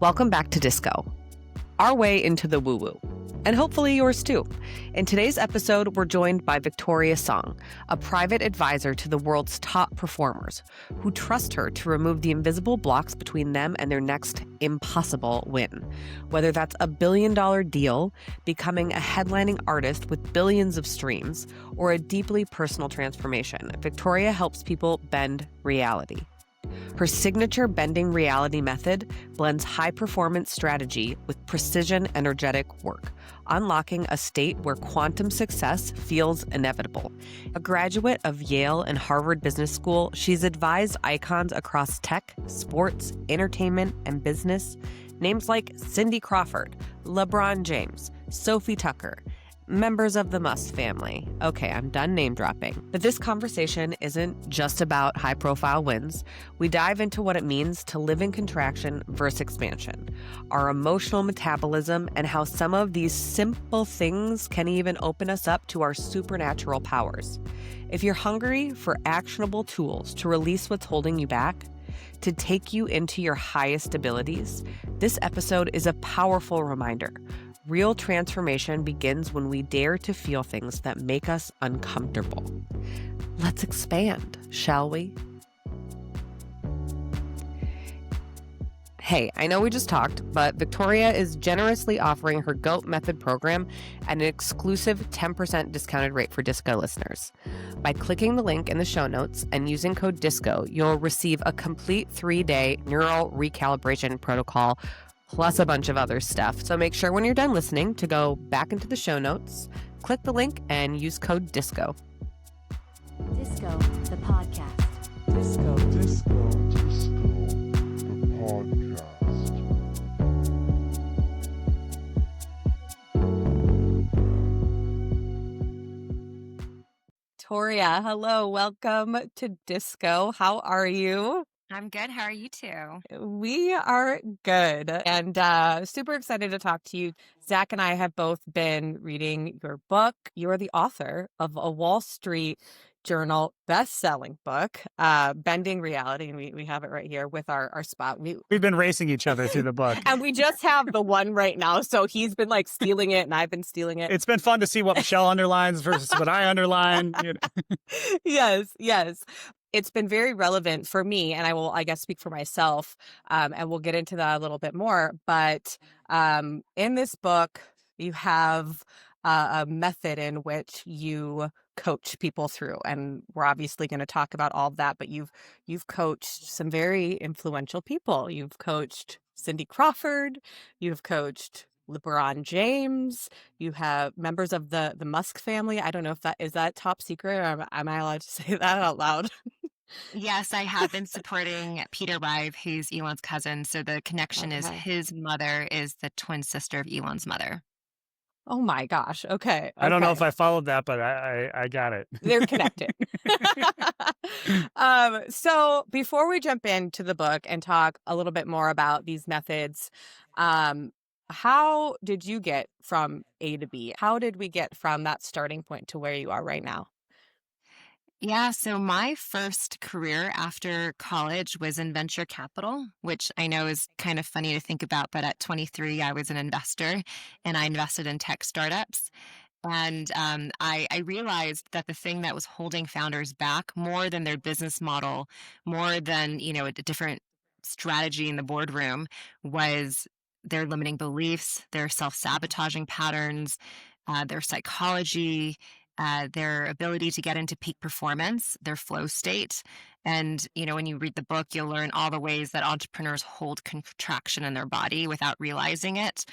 Welcome back to Disco, our way into the woo-woo, and hopefully yours too. In today's episode, we're joined by Victoria Song, a private advisor to the world's top performers who trust her to remove the invisible blocks between them and their next impossible win. Whether that's a billion-dollar deal, becoming a headlining artist with billions of streams, or a deeply personal transformation, Victoria helps people bend reality. Her signature bending reality method blends high-performance strategy with precision energetic work, unlocking a state where quantum success feels inevitable. A graduate of Yale and Harvard Business School, she's advised icons across tech, sports, entertainment, and business. Names like Cindy Crawford, LeBron James, Sophie Tucker, members of the Musk family. Okay, I'm done name dropping. But this conversation isn't just about high-profile wins. We dive into what it means to live in contraction versus expansion, our emotional metabolism, and how some of these simple things can even open us up to our supernatural powers. If you're hungry for actionable tools to release what's holding you back, to take you into your highest abilities, this episode is a powerful reminder. Real transformation begins when we dare to feel things that make us uncomfortable. Let's expand, shall we? Hey, I know we just talked, but Victoria is generously offering her GOAT Method program at an exclusive 10% discounted rate for Disco listeners. By clicking the link in the show notes and using code DISCO, you'll receive a complete 3-day neural recalibration protocol plus a bunch of other stuff. So make sure when you're done listening to go back into the show notes, click the link, and use code DISCO. Disco, the podcast. Disco, the podcast. Victoria, hello, welcome to Disco. How are you? I'm good. How are you two? We are good and super excited to talk to you. Zach and I have both been reading your book. You are the author of a Wall Street Journal best-selling book, Bending Reality. And we have it right here with our spot. We've been racing each other through the book. And we just have the one right now. So he's been like stealing it and I've been stealing it. It's been fun to see what Michelle underlines versus what I underline. You know. Yes. It's been very relevant for me, and I will, I guess, speak for myself, and we'll get into that a little bit more. But in this book, you have a method in which you coach people through, and we're obviously going to talk about all of that. But you've coached some very influential people. You've coached Cindy Crawford. You've coached LeBron James. You have members of the Musk family. I don't know if that is that top secret, or am I allowed to say that out loud? Yes, I have been supporting Peter Rive, who's Elon's cousin. So the connection is his mother is the twin sister of Elon's mother. Oh my gosh. Okay. I don't know if I followed that, but I got it. They're connected. So before we jump into the book and talk a little bit more about these methods, how did you get from A to B? How did we get from that starting point to where you are right now? Yeah, so my first career after college was in venture capital, which I know is kind of funny to think about, but at 23, I was an investor and I invested in tech startups. And I realized that the thing that was holding founders back more than their business model, more than, a different strategy in the boardroom, was their limiting beliefs, their self-sabotaging patterns, their psychology, their ability to get into peak performance, their flow state. And, when you read the book, you'll learn all the ways that entrepreneurs hold contraction in their body without realizing it.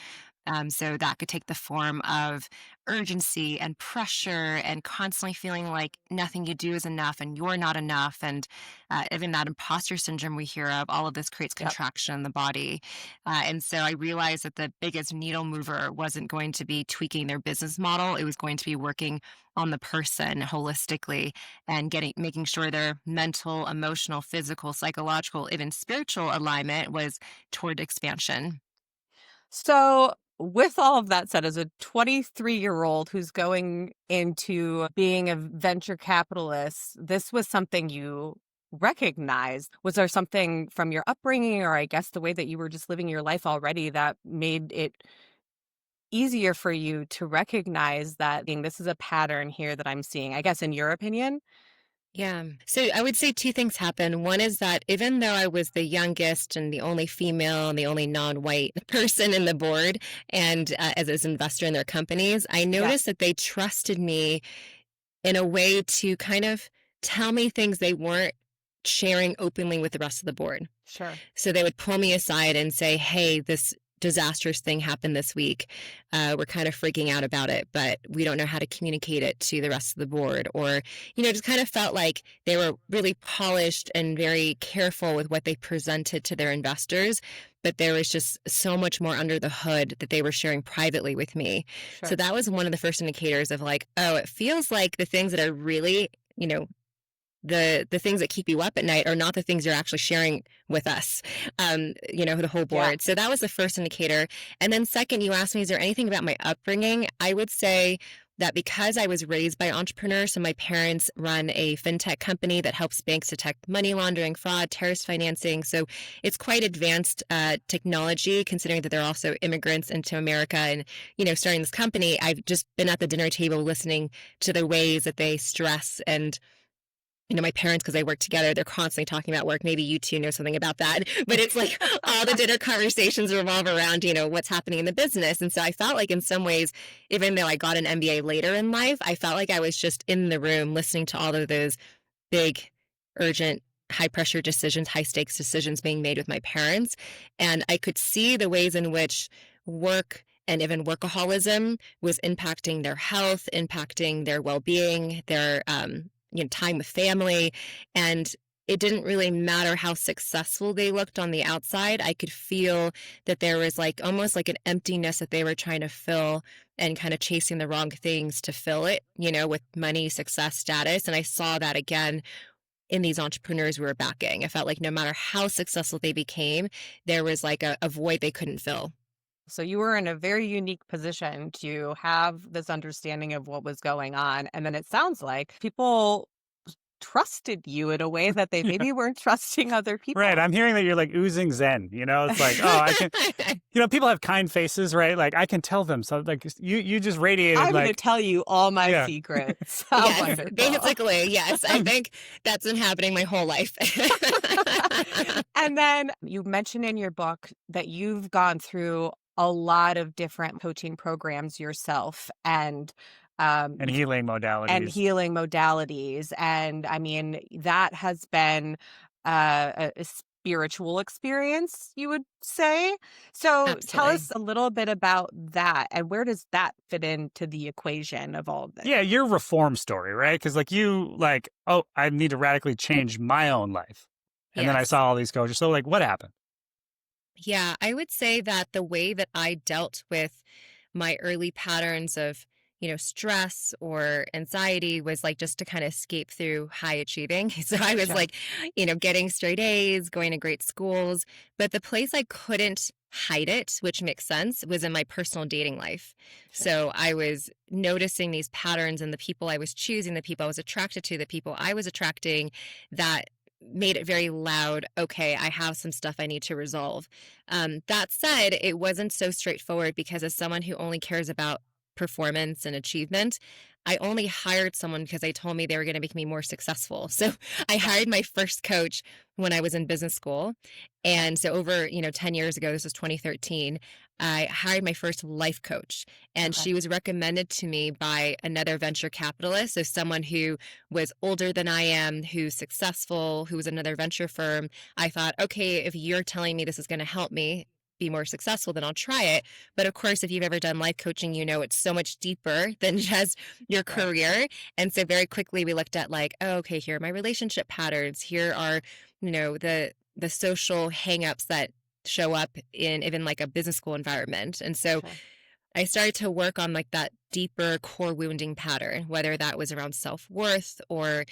So that could take the form of urgency and pressure and constantly feeling like nothing you do is enough and you're not enough. And even that imposter syndrome we hear of, all of this creates contraction in the body. And so I realized that the biggest needle mover wasn't going to be tweaking their business model. It was going to be working on the person holistically and making sure their mental, emotional, physical, psychological, even spiritual alignment was toward expansion. So with all of that said, as a 23-year-old who's going into being a venture capitalist, this was something you recognize? Was there something from your upbringing, or I guess the way that you were just living your life already, that made it easier for you to recognize that this is a pattern here that I'm seeing, I guess, in your opinion? Yeah. So I would say two things happened. One is that even though I was the youngest and the only female and the only non-white person in the board and as an investor in their companies, I Yeah, noticed that they trusted me in a way to kind of tell me things they weren't sharing openly with the rest of the board. sure. So they would pull me aside and say, hey, this disastrous thing happened this week. We're kind of freaking out about it, but we don't know how to communicate it to the rest of the board. Or, just kind of felt like they were really polished and very careful with what they presented to their investors. But there was just so much more under the hood that they were sharing privately with me. So Sure. that was one of the first indicators of like, oh, it feels like the things that are really, the things that keep you up at night are not the things you're actually sharing with us, the whole Yeah. board. So that was the first indicator. And then second, you asked me, is there anything about my upbringing? I would say that because I was raised by entrepreneurs, so my parents run a fintech company that helps banks detect money laundering, fraud, terrorist financing. So it's quite advanced technology, considering that they're also immigrants into America. And, starting this company, I've just been at the dinner table listening to the ways that they stress and my parents, because they work together, they're constantly talking about work. Maybe you two know something about that. But it's like all the dinner conversations revolve around, what's happening in the business. And so I felt like in some ways, even though I got an MBA later in life, I felt like I was just in the room listening to all of those big, urgent, high pressure decisions, high stakes decisions being made with my parents. And I could see the ways in which work and even workaholism was impacting their health, impacting their well-being, their time with family. And it didn't really matter how successful they looked on the outside. I could feel that there was like almost like an emptiness that they were trying to fill and kind of chasing the wrong things to fill it, with money, success, status. And I saw that again in these entrepreneurs we were backing. I felt like no matter how successful they became, there was like a void they couldn't fill. So you were in a very unique position to have this understanding of what was going on. And then it sounds like people trusted you in a way that they maybe weren't trusting other Right. people. I'm hearing that you're like oozing zen, It's like, oh, I can, people have kind faces, right? Like I can tell them. So like you just radiated I'm going to like, tell you all my yeah. secrets. How Yes, wonderful. basically, yes. I think that's been happening my whole life. And then you mentioned in your book that you've gone through a lot of different coaching programs yourself and and healing and modalities. healing modalities. And I mean, that has been a spiritual experience, you would say. So tell Absolutely. us a little bit about that, and where does that fit into the equation of all of this? Yeah, your reform story, right? Because like oh, I need to radically change my own life. And then I Yes. saw all these coaches. So like what happened? Yeah, I would say that the way that I dealt with my early patterns of, stress or anxiety was like just to kind of escape through high achieving. So I was Sure. like, getting straight A's, going to great schools. But the place I couldn't hide it, which makes sense, was in my personal dating life. Sure. So I was noticing these patterns in the people I was choosing, the people I was attracted to, the people I was attracting that made it very loud. Okay, I have some stuff I need to resolve. That said, it wasn't so straightforward because as someone who only cares about performance and achievement, I only hired someone because they told me they were going to make me more successful. So I hired my first coach when I was in business school. And so over, 10 years ago, this was 2013, I hired my first life coach. And Okay. she was recommended to me by another venture capitalist. So someone who was older than I am, who's successful, who was another venture firm. I thought, okay, if you're telling me this is going to help me be more successful, then I'll try it. But of course, if you've ever done life coaching, it's so much deeper than just your career. And so very quickly we looked at like, oh, okay, here are my relationship patterns. Here are, the social hangups that show up in even like a business school environment. And so Sure. I started to work on like that deeper core wounding pattern, whether that was around self-worth or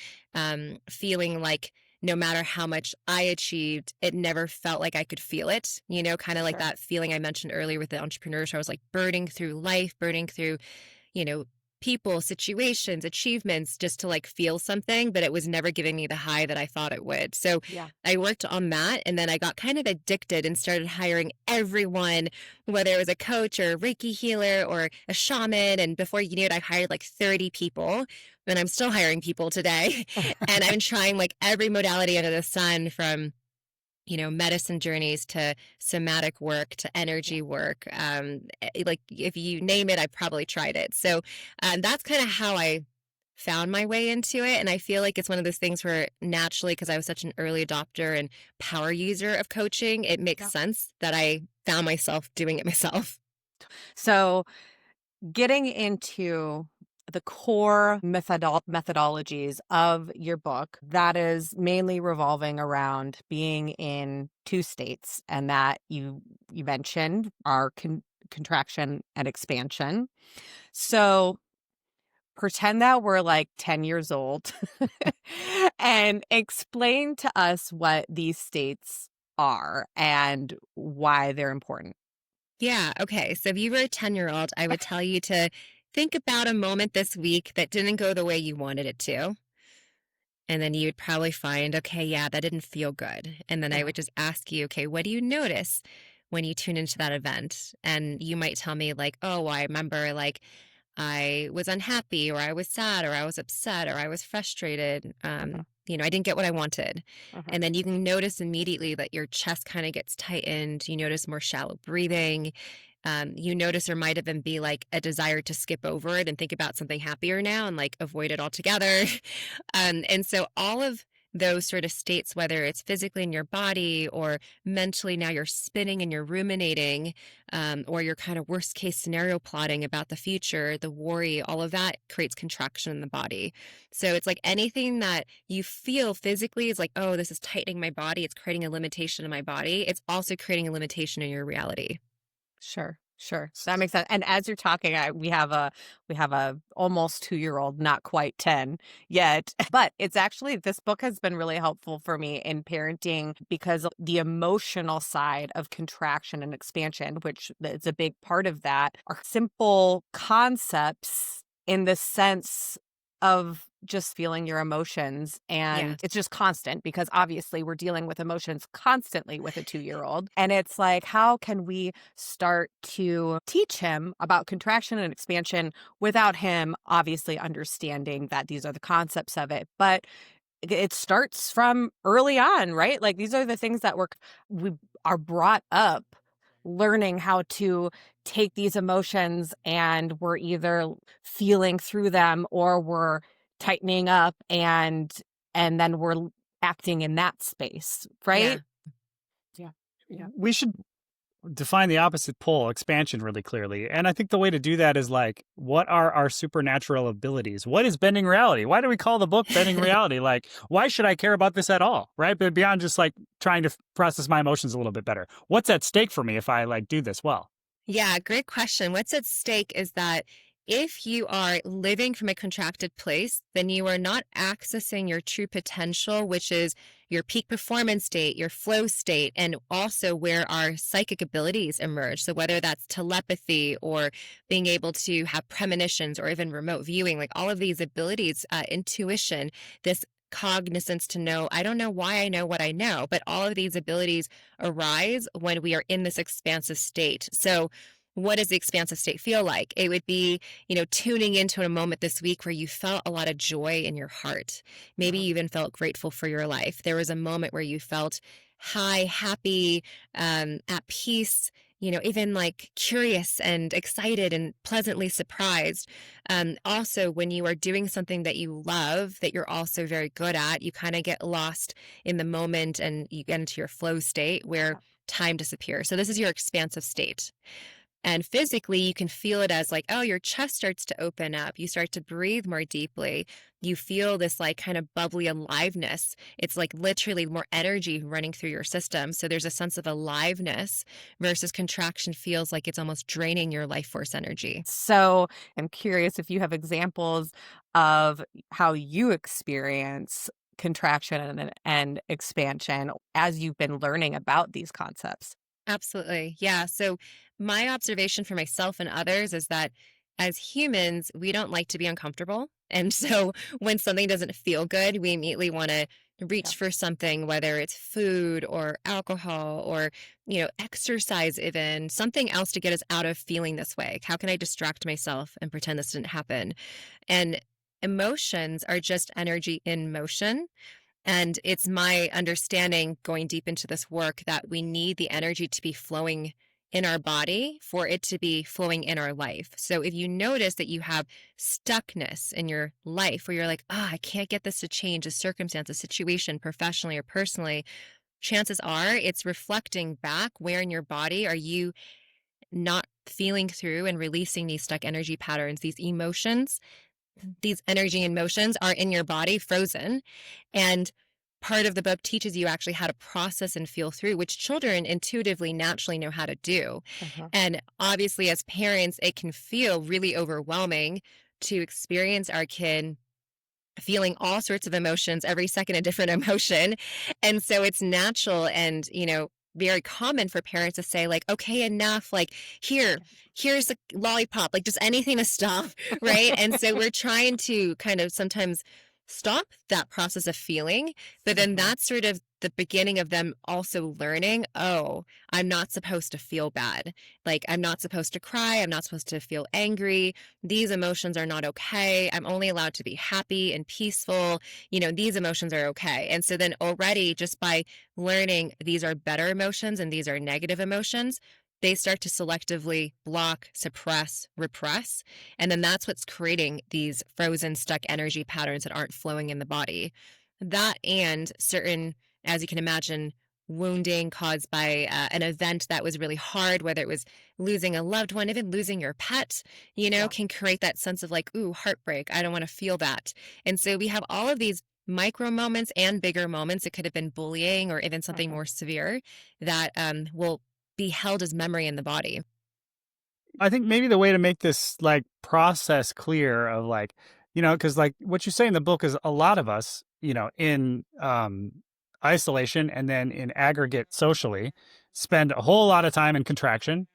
feeling like no matter how much I achieved, it never felt like I could feel it, kind of like Sure. that feeling I mentioned earlier with the entrepreneurs. I was like burning through life, burning through, people, situations, achievements, just to like feel something, but it was never giving me the high that I thought it would. So Yeah. I worked on that, and then I got kind of addicted and started hiring everyone, whether it was a coach or a Reiki healer or a shaman. And before you knew it, I hired like 30 people, and I'm still hiring people today. And I'm trying like every modality under the sun, from medicine journeys to somatic work to energy work. Like if you name it, I've probably tried it. So that's kind of how I found my way into it. And I feel like it's one of those things where naturally, because I was such an early adopter and power user of coaching, it makes sense that I found myself doing it myself. So getting into the core methodologies of your book, that is mainly revolving around being in two states, and that you mentioned are contraction and expansion. So pretend that we're like 10 years old and explain to us what these states are and why they're important. Yeah. Okay. So if you were a 10-year-old, I would tell you to think about a moment this week that didn't go the way you wanted it to. And then you would probably find, okay, yeah, that didn't feel good. And then I would just ask you, okay, what do you notice when you tune into that event? And you might tell me, like, oh, well, I remember like I was unhappy, or I was sad, or I was upset, or I was frustrated. I didn't get what I wanted. And then you can notice immediately that your chest kind of gets tightened. You notice more shallow breathing. You notice there might even be like a desire to skip over it and think about something happier now and like avoid it altogether. And so all of those sort of states, whether it's physically in your body or mentally, now you're spinning and you're ruminating, or you're kind of worst case scenario plotting about the future, the worry, all of that creates contraction in the body. So it's like anything that you feel physically is like, oh, this is tightening my body. It's creating a limitation in my body. It's also creating a limitation in your reality. Sure. So that makes sense. And as you're talking, we have a almost 2-year-old, not quite 10 yet. But it's actually, this book has been really helpful for me in parenting, because the emotional side of contraction and expansion, which is a big part of that, are simple concepts in the sense of just feeling your emotions. And it's just constant, because obviously we're dealing with emotions constantly with a 2-year-old. And it's like, how can we start to teach him about contraction and expansion without him obviously understanding that these are the concepts of it? But it starts from early on, right? Like, these are the things that we are brought up learning how to take these emotions, and we're either feeling through them or we're tightening up, and then we're acting in that space, right? Yeah. We should define the opposite pole, expansion, really clearly. And I think the way to do that is like, what are our supernatural abilities? What is bending reality? Why do we call the book Bending Reality? Like, why should I care about this at all? Right? But beyond just like trying to process my emotions a little bit better, what's at stake for me if I like do this well? Yeah, great question. What's at stake is that if you are living from a contracted place, then you are not accessing your true potential, which is your peak performance state, your flow state, and also where our psychic abilities emerge. So whether that's telepathy or being able to have premonitions or even remote viewing, like all of these abilities, intuition, this cognizance to know, I don't know why I know what I know, but all of these abilities arise when we are in this expansive state. So what does the expansive state feel like? It would be, tuning into a moment this week where you felt a lot of joy in your heart. Maybe you even felt grateful for your life. There was a moment where you felt high, happy, at peace, even like curious and excited and pleasantly surprised. Also, when you are doing something that you love, that you're also very good at, you kind of get lost in the moment and you get into your flow state where time disappears. So this is your expansive state. And physically, you can feel it as like, oh, your chest starts to open up. You start to breathe more deeply. You feel this like kind of bubbly aliveness. It's like literally more energy running through your system. So there's a sense of aliveness, versus contraction feels like it's almost draining your life force energy. So I'm curious if you have examples of how you experience contraction and expansion as you've been learning about these concepts. Absolutely. Yeah. So my observation for myself and others is that as humans, we don't like to be uncomfortable. And so when something doesn't feel good, we immediately want to reach for something, whether it's food or alcohol or, exercise, even something else to get us out of feeling this way. How can I distract myself and pretend this didn't happen? And emotions are just energy in motion. And it's my understanding going deep into this work that we need the energy to be flowing in our body for it to be flowing in our life. So if you notice that you have stuckness in your life where you're like, I can't get this to change, a circumstance, a situation, professionally or personally, chances are it's reflecting back where in your body are you not feeling through and releasing these stuck energy patterns, these emotions. These energy and motions are in your body frozen. And part of the book teaches you actually how to process and feel through, which children intuitively, naturally know how to do. And obviously, as parents, it can feel really overwhelming to experience our kid feeling all sorts of emotions, every second a different emotion. And so it's natural and, very common for parents to say, like, okay, enough, like, here's a lollipop, like just anything to stop, right? And so we're trying to kind of sometimes stop that process of feeling, but then that's sort of the beginning of them also learning, oh, I'm not supposed to feel bad. Like, I'm not supposed to cry. I'm not supposed to feel angry. These emotions are not okay. I'm only allowed to be happy and peaceful. These emotions are okay. And so then already just by learning these are better emotions and these are negative emotions, they start to selectively block, suppress, repress. And then that's what's creating these frozen, stuck energy patterns that aren't flowing in the body. That and certain, as you can imagine, wounding caused by an event that was really hard, whether it was losing a loved one, even losing your pet, can create that sense of like, ooh, heartbreak. I don't want to feel that. And so we have all of these micro moments and bigger moments. It could have been bullying or even something more severe that will be held as memory in the body. I think maybe the way to make this like process clear of like, because like what you say in the book is a lot of us, in isolation and then in aggregate socially, spend a whole lot of time in contraction,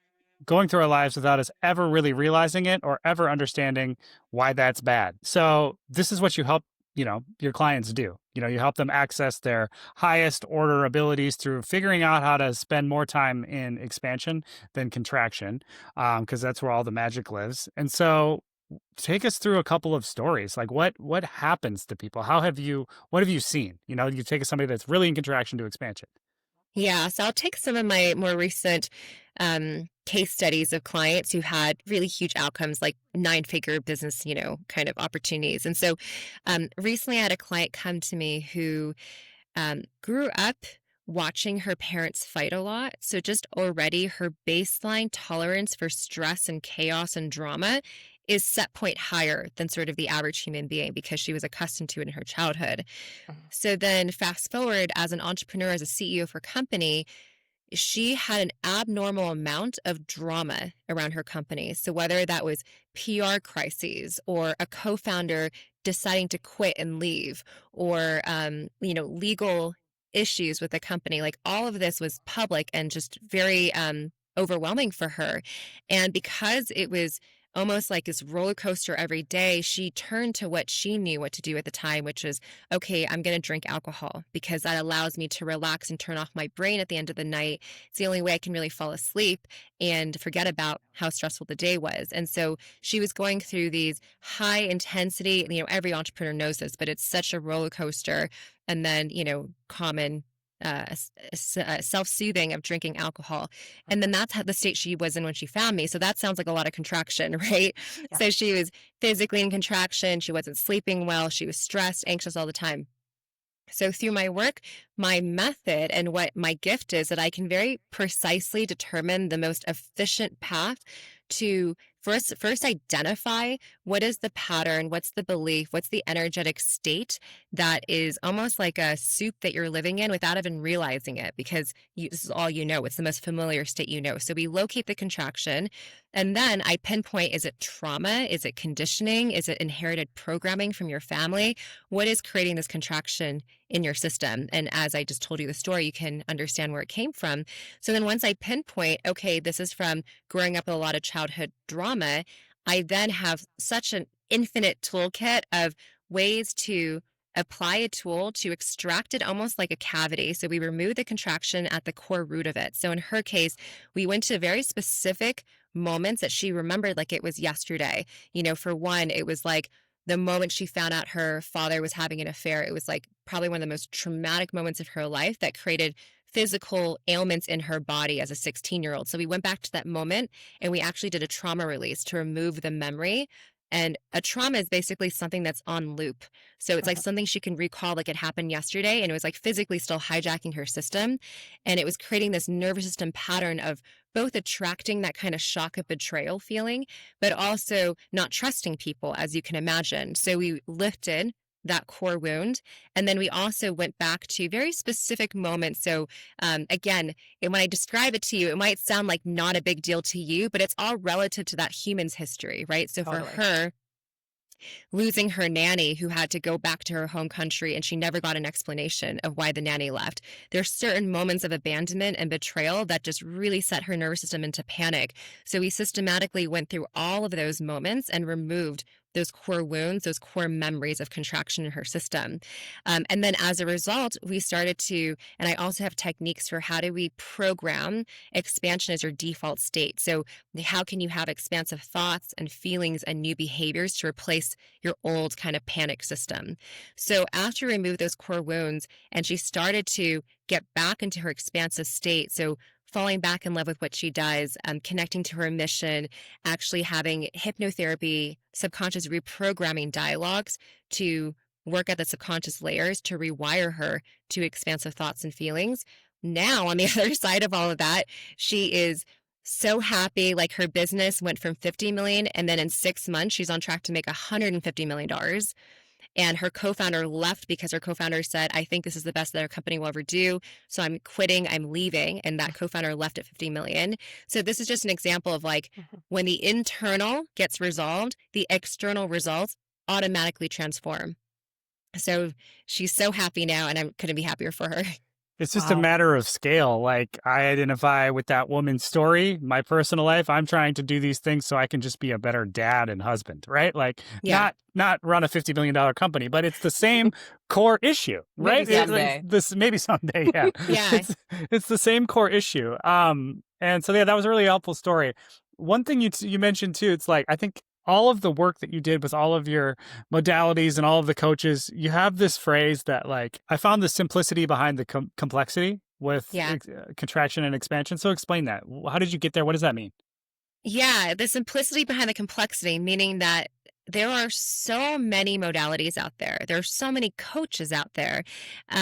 going through our lives without us ever really realizing it or ever understanding why that's bad. So this is what you help, your clients do. You help them access their highest order abilities through figuring out how to spend more time in expansion than contraction, because that's where all the magic lives. And so take us through a couple of stories. Like what happens to people? What have you seen? You take somebody that's really in contraction to expansion. Yeah, so I'll take some of my more recent case studies of clients who had really huge outcomes, like 9-figure business, kind of opportunities. And so recently I had a client come to me who grew up watching her parents fight a lot. So just already her baseline tolerance for stress and chaos and drama is set point higher than sort of the average human being because she was accustomed to it in her childhood. So then fast forward as an entrepreneur, as a CEO of her company, she had an abnormal amount of drama around her company. So whether that was PR crises or a co-founder deciding to quit and leave or, legal issues with the company, like all of this was public and just very overwhelming for her. And because it was almost like this roller coaster every day, she turned to what she knew what to do at the time, which was, okay, I'm going to drink alcohol because that allows me to relax and turn off my brain at the end of the night. It's the only way I can really fall asleep and forget about how stressful the day was. And so she was going through these high intensity, every entrepreneur knows this, but it's such a roller coaster. And then, common self-soothing of drinking alcohol. And then that's the state she was in when she found me. So that sounds like a lot of contraction, right? Yeah. So she was physically in contraction. She wasn't sleeping well. She was stressed, anxious all the time. So through my work, my method and what my gift is that I can very precisely determine the most efficient path to first identify what is the pattern, what's the belief, what's the energetic state that is almost like a soup that you're living in without even realizing it because this is all you know. It's the most familiar state you know. So we locate the contraction and then I pinpoint, is it trauma? Is it conditioning? Is it inherited programming from your family? What is creating this contraction in your system? And as I just told you the story, you can understand where it came from. So then once I pinpoint, okay, this is from growing up with a lot of childhood drama, I then have such an infinite toolkit of ways to apply a tool to extract it almost like a cavity. So we remove the contraction at the core root of it. So in her case, we went to very specific moments that she remembered like it was yesterday. For one, it was like the moment she found out her father was having an affair. It was like probably one of the most traumatic moments of her life that created physical ailments in her body as a 16-year-old. So we went back to that moment and we actually did a trauma release to remove the memory. And a trauma is basically something that's on loop. So it's like something she can recall like it happened yesterday, and it was like physically still hijacking her system. And it was creating this nervous system pattern of both attracting that kind of shock of betrayal feeling, but also not trusting people, as you can imagine. So we lifted that core wound. And then we also went back to very specific moments. So again, and when I describe it to you, it might sound like not a big deal to you, but it's all relative to that human's history, right? So Totally. for her, losing her nanny who had to go back to her home country and she never got an explanation of why the nanny left. There's certain moments of abandonment and betrayal that just really set her nervous system into panic. So we systematically went through all of those moments and removed those core wounds, those core memories of contraction in her system. And then as a result, we started to, and I also have techniques for how do we program expansion as your default state. So how can you have expansive thoughts and feelings and new behaviors to replace your old kind of panic system? So after we removed those core wounds and she started to get back into her expansive state, so falling back in love with what she does, connecting to her mission, actually having hypnotherapy, subconscious reprogramming dialogues to work at the subconscious layers to rewire her to expansive thoughts and feelings. Now, on the other side of all of that, she is so happy. Like her business went from 50 million, and then in 6 months, she's on track to make $150 million. And her co-founder left because her co-founder said, I think this is the best that our company will ever do. So I'm quitting, I'm leaving. And that co-founder left at 50 million. So this is just an example of like when the internal gets resolved, the external results automatically transform. So she's so happy now, and I couldn't be happier for her. It's just a matter of scale. Like I identify with that woman's story, my personal life. I'm trying to do these things so I can just be a better dad and husband, right? Like not run a $50 million company, but it's the same core issue, right? Maybe someday. Maybe someday, yeah. Yeah. It's the same core issue. And so that was a really helpful story. One thing you mentioned too, it's like I think all of the work that you did with all of your modalities and all of the coaches, you have this phrase that like, I found the simplicity behind the complexity with contraction and expansion. So explain that. How did you get there? What does that mean? Yeah, the simplicity behind the complexity, meaning that there are so many modalities out there. There are so many coaches out there.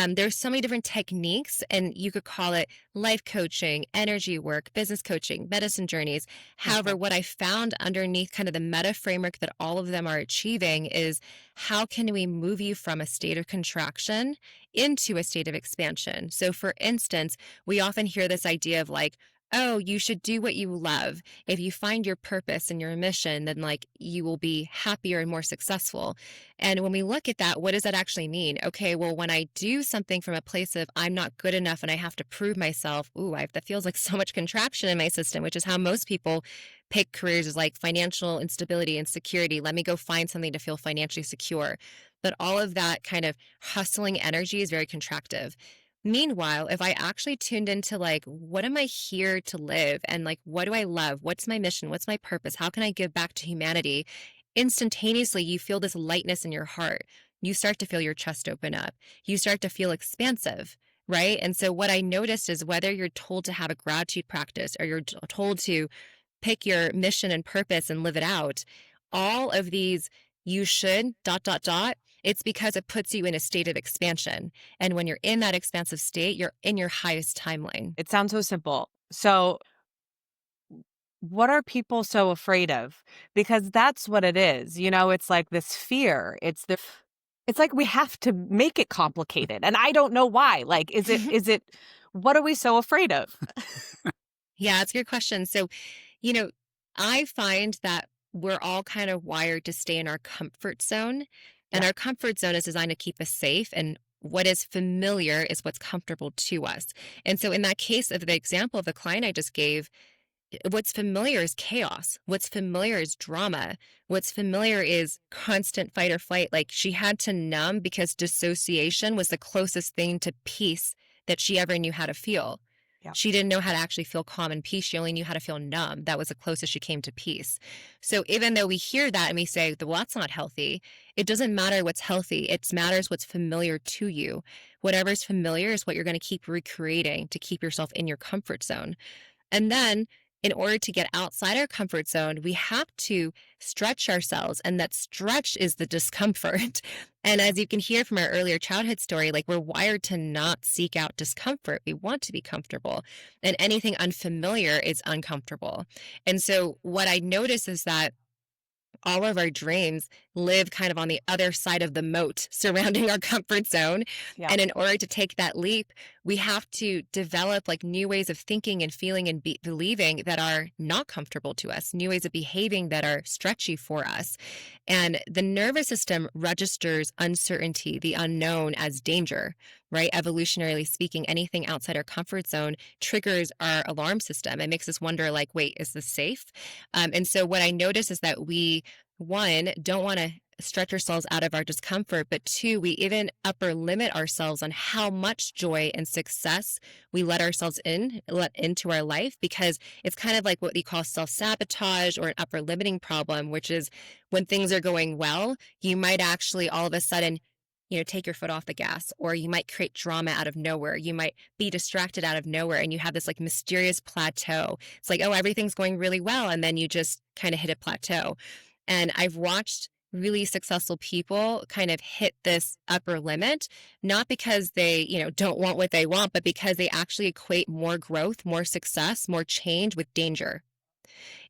There's so many different techniques, and you could call it life coaching, energy work, business coaching, medicine journeys. However, what I found underneath kind of the meta framework that all of them are achieving is how can we move you from a state of contraction into a state of expansion? So for instance, we often hear this idea of like, oh, you should do what you love. If you find your purpose and your mission, then like you will be happier and more successful. And when we look at that, what does that actually mean? Okay, well, when I do something from a place of I'm not good enough and I have to prove myself, that feels like so much contraction in my system, which is how most people pick careers, is like financial instability and security. Let me go find something to feel financially secure. But all of that kind of hustling energy is very contractive. Meanwhile, if I actually tuned into like, what am I here to live? And like, what do I love? What's my mission? What's my purpose? How can I give back to humanity? Instantaneously, you feel this lightness in your heart. You start to feel your chest open up. You start to feel expansive, right? And so what I noticed is whether you're told to have a gratitude practice or you're told to pick your mission and purpose and live it out, all of these you should ... It's because it puts you in a state of expansion. And when you're in that expansive state, you're in your highest timeline. It sounds so simple. So what are people so afraid of? Because that's what it is. It's like this fear. It's like we have to make it complicated. And I don't know why. Like, is it, what are we so afraid of? Yeah, it's a good question. So, I find that we're all kind of wired to stay in our comfort zone. And our comfort zone is designed to keep us safe. And what is familiar is what's comfortable to us. And so in that case of the example of the client I just gave, what's familiar is chaos. What's familiar is drama. What's familiar is constant fight or flight. Like she had to numb because dissociation was the closest thing to peace that she ever knew how to feel. Yeah. She didn't know how to actually feel calm and peace. She only knew how to feel numb. That was the closest she came to peace. So even though we hear that and we say, well, that's not healthy, it doesn't matter what's healthy. It matters what's familiar to you. Whatever's familiar is what you're going to keep recreating to keep yourself in your comfort zone. And then in order to get outside our comfort zone, we have to stretch ourselves. And that stretch is the discomfort. And as you can hear from our earlier childhood story, like we're wired to not seek out discomfort. We want to be comfortable. And anything unfamiliar is uncomfortable. And so what I notice is that all of our dreams live kind of on the other side of the moat surrounding our comfort zone. Yeah. And in order to take that leap, we have to develop like new ways of thinking and feeling and believing that are not comfortable to us, new ways of behaving that are stretchy for us. And the nervous system registers uncertainty, the unknown, as danger, right? Evolutionarily speaking, anything outside our comfort zone triggers our alarm system. It makes us wonder, like, wait, is this safe? And so what I notice is that we, one, don't want to stretch ourselves out of our discomfort, but two, we even upper limit ourselves on how much joy and success we let ourselves let into our life, because it's kind of like what we call self-sabotage or an upper limiting problem, which is when things are going well, you might actually all of a sudden take your foot off the gas, or you might create drama out of nowhere. You might be distracted out of nowhere, and you have this like mysterious plateau. It's like, oh, everything's going really well. And then you just kind of hit a plateau. And I've watched really successful people kind of hit this upper limit, not because they, don't want what they want, but because they actually equate more growth, more success, more change with danger.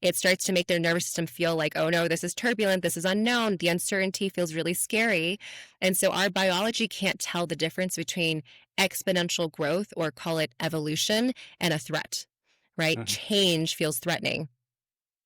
It starts to make their nervous system feel like, oh no, this is turbulent, this is unknown, the uncertainty feels really scary. And so our biology can't tell the difference between exponential growth, or call it evolution, and a threat, right? Change feels threatening.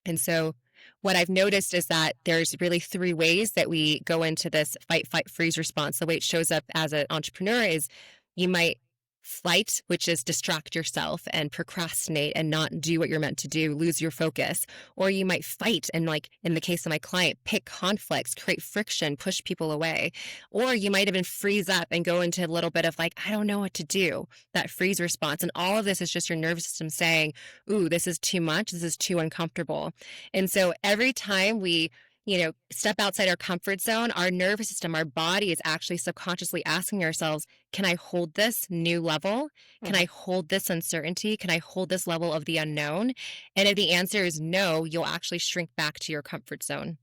And so what I've noticed is that there's really three ways that we go into this fight, fight, freeze response. The way it shows up as an entrepreneur is you might flight, which is distract yourself and procrastinate and not do what you're meant to do, lose your focus. Or you might fight and, like in the case of my client, pick conflicts, create friction, push people away. Or you might even freeze up and go into a little bit of like, I don't know what to do, that freeze response. And all of this is just your nervous system saying, ooh, this is too much, this is too uncomfortable. And so every time we step outside our comfort zone, our nervous system, our body is actually subconsciously asking ourselves, can I hold this new level? Can I hold this uncertainty? Can I hold this level of the unknown? And if the answer is no, you'll actually shrink back to your comfort zone.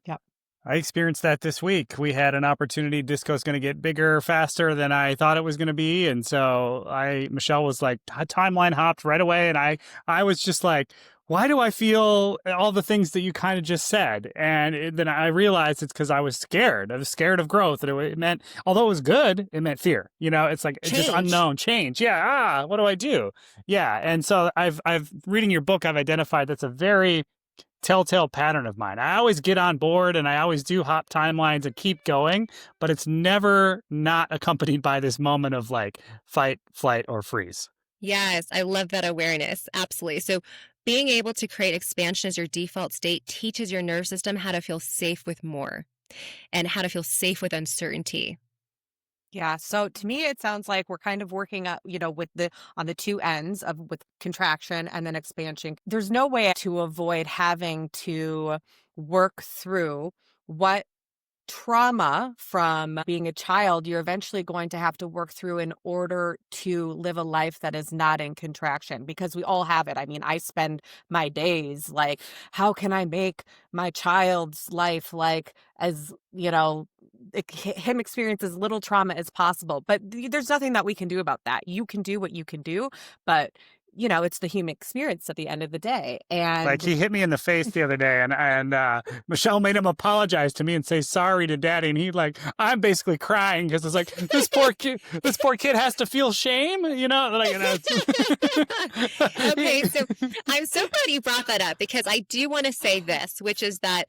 Yep. I experienced that this week. We had an opportunity. Disco's going to get bigger faster than I thought it was going to be. And so Michelle was like, timeline hopped right away. And I was just like, why do I feel all the things that you kind of just said? And then I realized it's because I was scared. I was scared of growth. And it meant, although it was good, it meant fear. It's like, it's just unknown change. Yeah. What do I do? Yeah. And so I've reading your book, I've identified that's a very telltale pattern of mine. I always get on board and I always do hop timelines and keep going, but it's never not accompanied by this moment of like fight, flight, or freeze. Yes, I love that awareness. Absolutely. So being able to create expansion as your default state teaches your nervous system how to feel safe with more and how to feel safe with uncertainty. Yeah. So to me, it sounds like we're kind of working up, on the two ends with contraction and then expansion. There's no way to avoid having to work through what trauma from being a child you're eventually going to have to work through in order to live a life that is not in contraction, because we all have it. I mean, I spend my days like, how can I make my child's life like as him experience as little trauma as possible? But there's nothing that we can do about that. You can do what you can do, but it's the human experience at the end of the day. And like he hit me in the face the other day and Michelle made him apologize to me and say sorry to Daddy. And I'm basically crying because it's like, this poor kid has to feel shame, Okay. So I'm so glad you brought that up, because I do want to say this, which is that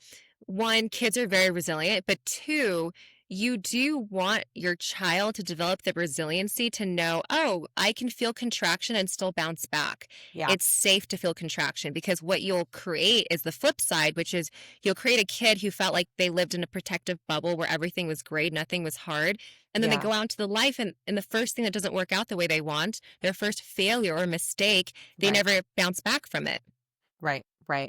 one, kids are very resilient, but two, you do want your child to develop the resiliency to know, oh, I can feel contraction and still bounce back. Yeah. It's safe to feel contraction, because what you'll create is the flip side, which is you'll create a kid who felt like they lived in a protective bubble where everything was great, nothing was hard. And then they Yeah. go out into the life, and the first thing that doesn't work out the way they want, their first failure or mistake, they Right. never bounce back from it. Right.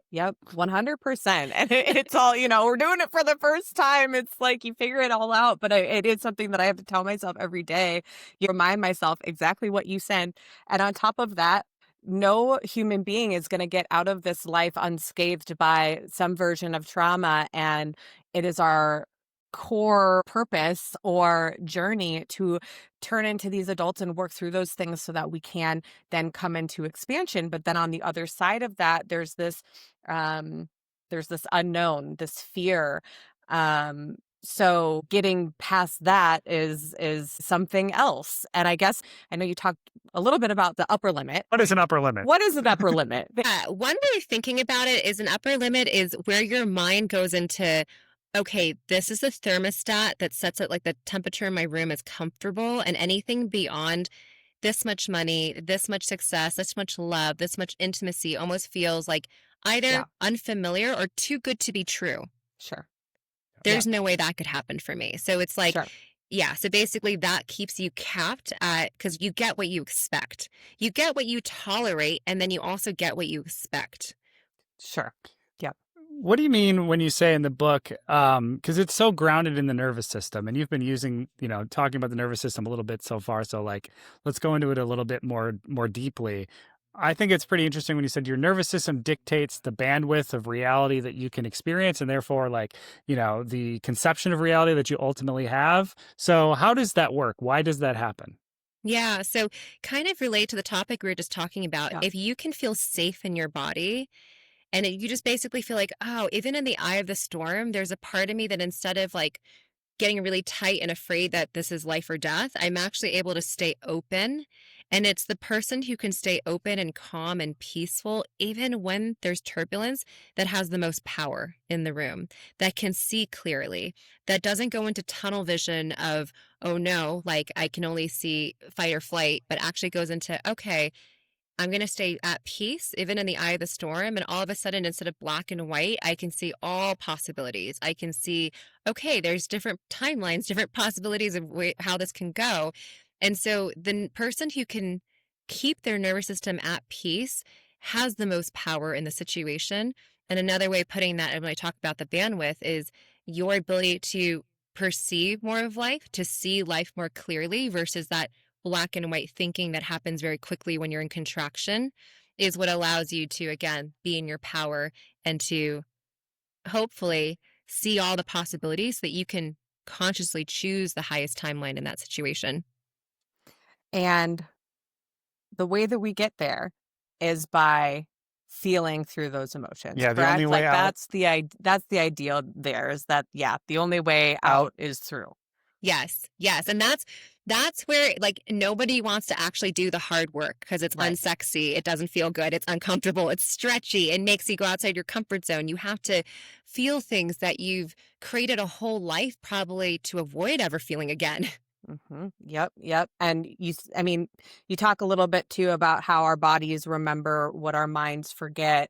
Yep. 100%. And it's all, we're doing it for the first time. It's like you figure it all out. But it is something that I have to tell myself every day. You remind myself exactly what you said. And on top of that, no human being is going to get out of this life unscathed by some version of trauma. And it is our core purpose or journey to turn into these adults and work through those things so that we can then come into expansion. But then on the other side of that, there's this unknown, this fear. So getting past that is something else. And I guess I know you talked a little bit about the upper limit. What is an upper limit? What is an upper limit? One way of thinking about it is an upper limit is where your mind goes into, okay, this is the thermostat that sets it like the temperature in my room is comfortable, and anything beyond this much money, this much success, this much love, this much intimacy almost feels like either unfamiliar or too good to be true. Sure. There's no way that could happen for me. So it's like, Sure. yeah, so basically that keeps you capped at, because you get what you expect. You get what you tolerate, and then you also get what you expect. Sure. What do you mean when you say in the book, because it's so grounded in the nervous system, and you've been using, talking about the nervous system a little bit so far. So like, let's go into it a little bit more deeply. I think it's pretty interesting when you said your nervous system dictates the bandwidth of reality that you can experience, and therefore the conception of reality that you ultimately have. So how does that work? Why does that happen? Yeah, so kind of relate to the topic we were just talking about. Yeah. If you can feel safe in your body, and you just basically feel like, oh, even in the eye of the storm, there's a part of me that instead of like getting really tight and afraid that this is life or death, I'm actually able to stay open. And it's the person who can stay open and calm and peaceful, even when there's turbulence, that has the most power in the room, that can see clearly, that doesn't go into tunnel vision of, oh no, like I can only see fight or flight, but actually goes into, okay, I'm going to stay at peace, even in the eye of the storm. And all of a sudden, instead of black and white, I can see all possibilities. I can see, okay, there's different timelines, different possibilities of how this can go. And so the person who can keep their nervous system at peace has the most power in the situation. And another way of putting that, and when I talk about the bandwidth, is your ability to perceive more of life, to see life more clearly versus that black and white thinking that happens very quickly when you're in contraction, is what allows you to, again, be in your power and to hopefully see all the possibilities so that you can consciously choose the highest timeline in that situation. And the way that we get there is by feeling through those emotions. Yeah, the correct? only way out. That's the ideal there is that, the only way out is through. Yes. And that's where like nobody wants to actually do the hard work because it's Right. unsexy. It doesn't feel good. It's uncomfortable. It's stretchy. It makes you go outside your comfort zone. You have to feel things that you've created a whole life probably to avoid ever feeling again. Mm-hmm. Yep. And you talk a little bit too about how our bodies remember what our minds forget.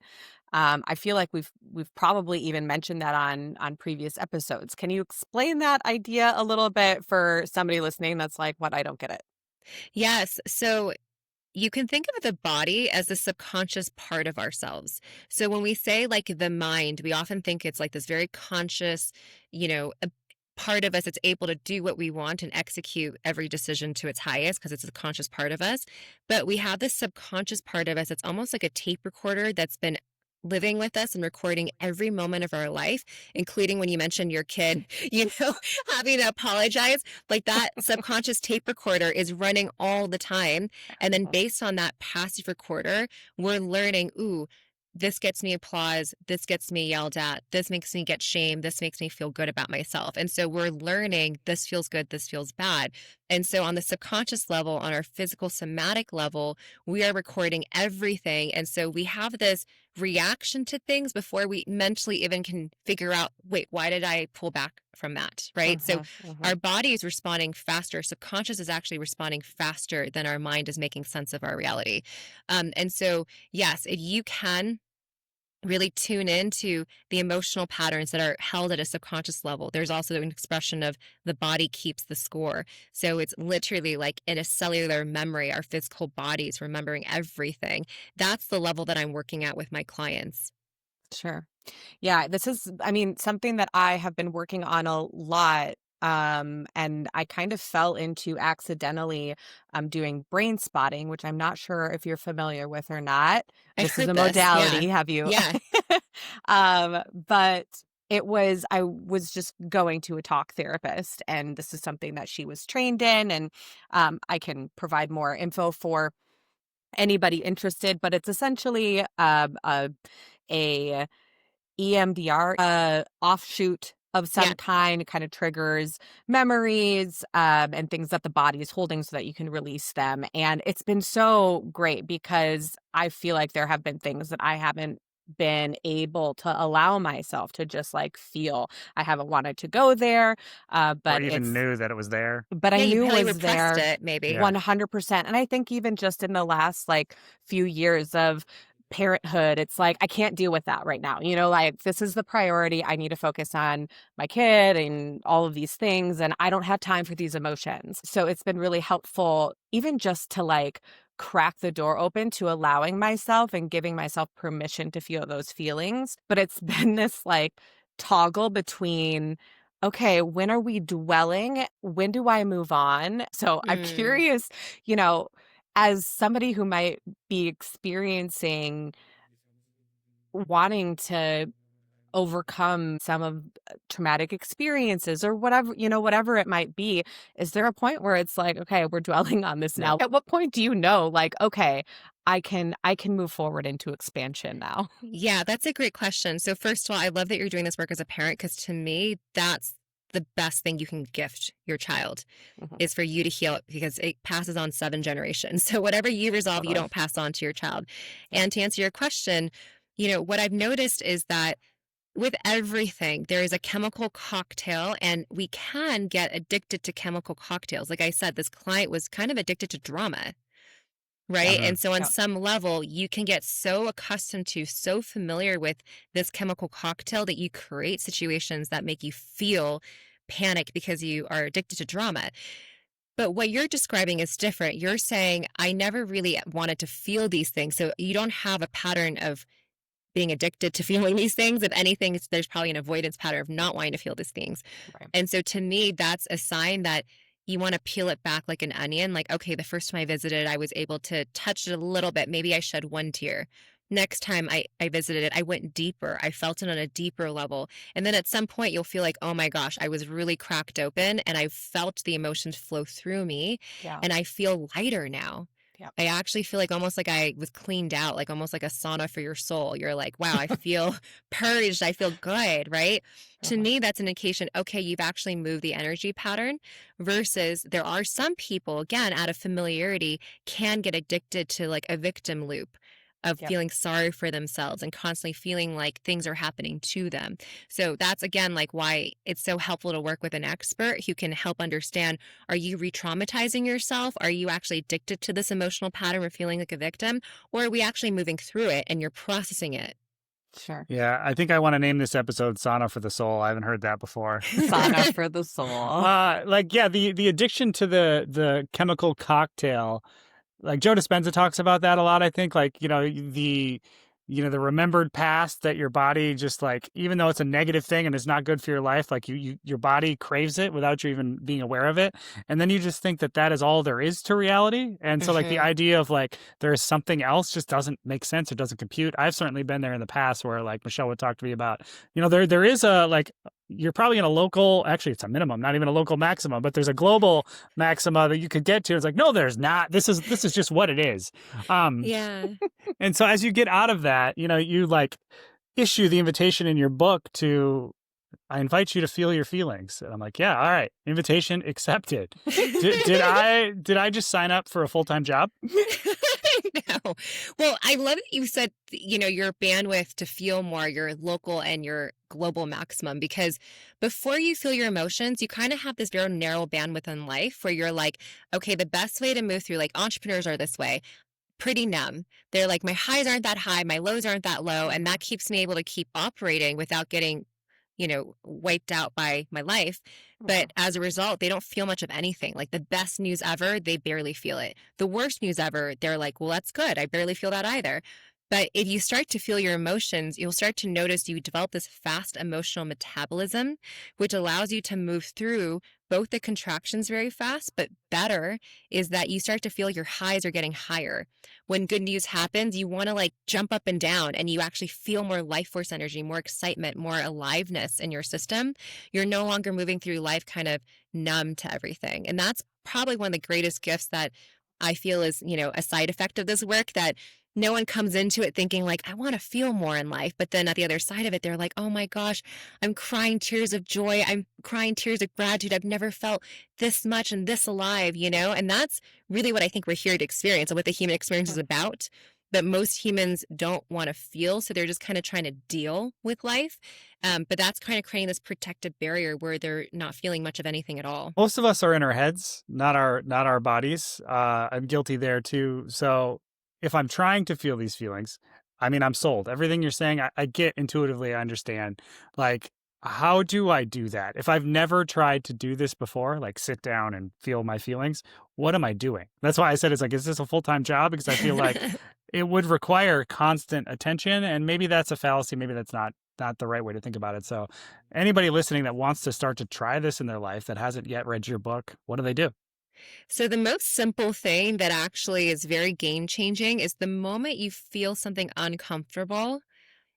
I feel like we've probably even mentioned that on previous episodes. Can you explain that idea a little bit for somebody listening that's like, what, I don't get it? Yes. So you can think of the body as the subconscious part of ourselves. So when we say like the mind, we often think it's like this very conscious, a part of us that's able to do what we want and execute every decision to its highest because it's a conscious part of us. But we have this subconscious part of us that's almost like a tape recorder that's been living with us and recording every moment of our life, including when you mentioned your kid, having to apologize. Like that subconscious tape recorder is running all the time. And then based on that passive recorder, we're learning, ooh, this gets me applause, this gets me yelled at, this makes me get shamed, this makes me feel good about myself. And so we're learning this feels good, this feels bad. And so on the subconscious level, on our physical somatic level, we are recording everything. And so we have this reaction to things before we mentally even can figure out, wait, why did I pull back from that? Right. So our body is responding faster. Subconscious is actually responding faster than our mind is making sense of our reality. And so, yes, if you can really tune into the emotional patterns that are held at a subconscious level. There's also an expression of the body keeps the score. So it's literally like in a cellular memory, our physical bodies remembering everything. That's the level that I'm working at with my clients. Sure. Yeah, this is, I mean, something that I have been working on a lot. And I kind of fell into accidentally doing brain spotting, which I'm not sure if you're familiar with or not. I've This is heard a this. modality. Yeah. Have you? Yeah. But I was just going to a talk therapist, and this is something that she was trained in, and I can provide more info for anybody interested, but it's essentially a EMDR offshoot of some Yeah. kind of triggers memories and things that the body is holding so that you can release them. And it's been so great because I feel like there have been things that I haven't been able to allow myself to just like feel. I haven't wanted to go there, Or but even knew that it was there. but I Yeah, you knew probably it was repressed there it, maybe. Yeah. 100%. And I think even just in the last like few years of parenthood, it's like I can't deal with that right now. Like this is the priority. I need to focus on my kid and all of these things, and I don't have time for these emotions. So it's been really helpful even just to like crack the door open to allowing myself and giving myself permission to feel those feelings. But it's been this like toggle between, okay, when are we dwelling? When do I move on? So I'm curious, you know, as somebody who might be experiencing wanting to overcome some of traumatic experiences or whatever it might be, is there a point where it's like, okay, we're dwelling on this now? At what point do you know, like, okay, I can move forward into expansion now? Yeah, that's a great question. So first of all, I love that you're doing this work as a parent, because to me, that's the best thing you can gift your child is for you to heal it, because it passes on 7 generations. So whatever you resolve, you don't pass on to your child. And to answer your question, what I've noticed is that with everything, there is a chemical cocktail, and we can get addicted to chemical cocktails. Like I said, this client was kind of addicted to drama. Right. And so on some level, you can get so accustomed to, so familiar with this chemical cocktail that you create situations that make you feel panic because you are addicted to drama. But what you're describing is different. You're saying, I never really wanted to feel these things. So you don't have a pattern of being addicted to feeling these things. If anything, there's probably an avoidance pattern of not wanting to feel these things. Right. And so to me, that's a sign that you want to peel it back like an onion. Like, okay, the first time I visited, I was able to touch it a little bit. Maybe I shed one tear. Next time I visited it, I went deeper. I felt it on a deeper level. And then at some point, you'll feel like, oh my gosh, I was really cracked open and I felt the emotions flow through me. Yeah. And I feel lighter now. Yep. I actually feel like almost like I was cleaned out, like almost like a sauna for your soul. You're like, wow, I feel purged. I feel good, right? To me, that's an indication, okay, you've actually moved the energy pattern, versus there are some people, again, out of familiarity, can get addicted to like a victim loop of feeling sorry for themselves and constantly feeling like things are happening to them. So that's, again, like why it's so helpful to work with an expert who can help understand, are you re-traumatizing yourself? Are you actually addicted to this emotional pattern of feeling like a victim? Or are we actually moving through it and you're processing it? Sure. Yeah, I think I want to name this episode Sauna for the Soul. I haven't heard that before. Sauna for the soul. The addiction to the chemical cocktail, like Joe Dispenza talks about that a lot. I think, like, the remembered past that your body just, like, even though it's a negative thing and it's not good for your life, like your body craves it without you even being aware of it. And then you just think that is all there is to reality. And so like the idea of like there is something else just doesn't make sense. It doesn't compute. I've certainly been there in the past where, like, Michelle would talk to me about, there is a, like, you're probably in a local, actually it's a minimum, not even a local maximum, but there's a global maxima that you could get to. It's like, no, there's not. This is just what it is. Yeah. And so as you get out of that, you like issue the invitation in your book to, I invite you to feel your feelings. And I'm like, yeah, all right, invitation accepted. Did I just sign up for a full-time job? know. Well, I love that you said, your bandwidth to feel more, your local and your global maximum, because before you feel your emotions, you kind of have this very narrow bandwidth in life where you're like, okay, the best way to move through, like entrepreneurs are this way, pretty numb. They're like, my highs aren't that high, my lows aren't that low. And that keeps me able to keep operating without getting wiped out by my life. But as a result, they don't feel much of anything. Like the best news ever, they barely feel it. The worst news ever, they're like, well, that's good. I barely feel that either. But if you start to feel your emotions, you'll start to notice you develop this fast emotional metabolism, which allows you to move through both the contractions very fast, but better is that you start to feel your highs are getting higher. When good news happens, you want to like jump up and down and you actually feel more life force energy, more excitement, more aliveness in your system. You're no longer moving through life kind of numb to everything. And that's probably one of the greatest gifts that I feel is, a side effect of this work, that no one comes into it thinking like, I want to feel more in life. But then at the other side of it, they're like, oh my gosh, I'm crying tears of joy. I'm crying tears of gratitude. I've never felt this much and this alive, And that's really what I think we're here to experience and what the human experience is about. But most humans don't want to feel. So they're just kind of trying to deal with life. But that's kind of creating this protective barrier where they're not feeling much of anything at all. Most of us are in our heads, not our bodies. I'm guilty there too. So if I'm trying to feel these feelings, I'm sold. Everything you're saying, I get intuitively, I understand. Like, how do I do that? If I've never tried to do this before, like sit down and feel my feelings, what am I doing? That's why I said, it's like, is this a full-time job? Because I feel like it would require constant attention, and maybe that's a fallacy. Maybe that's not the right way to think about it. So anybody listening that wants to start to try this in their life that hasn't yet read your book, what do they do? So the most simple thing that actually is very game-changing is the moment you feel something uncomfortable,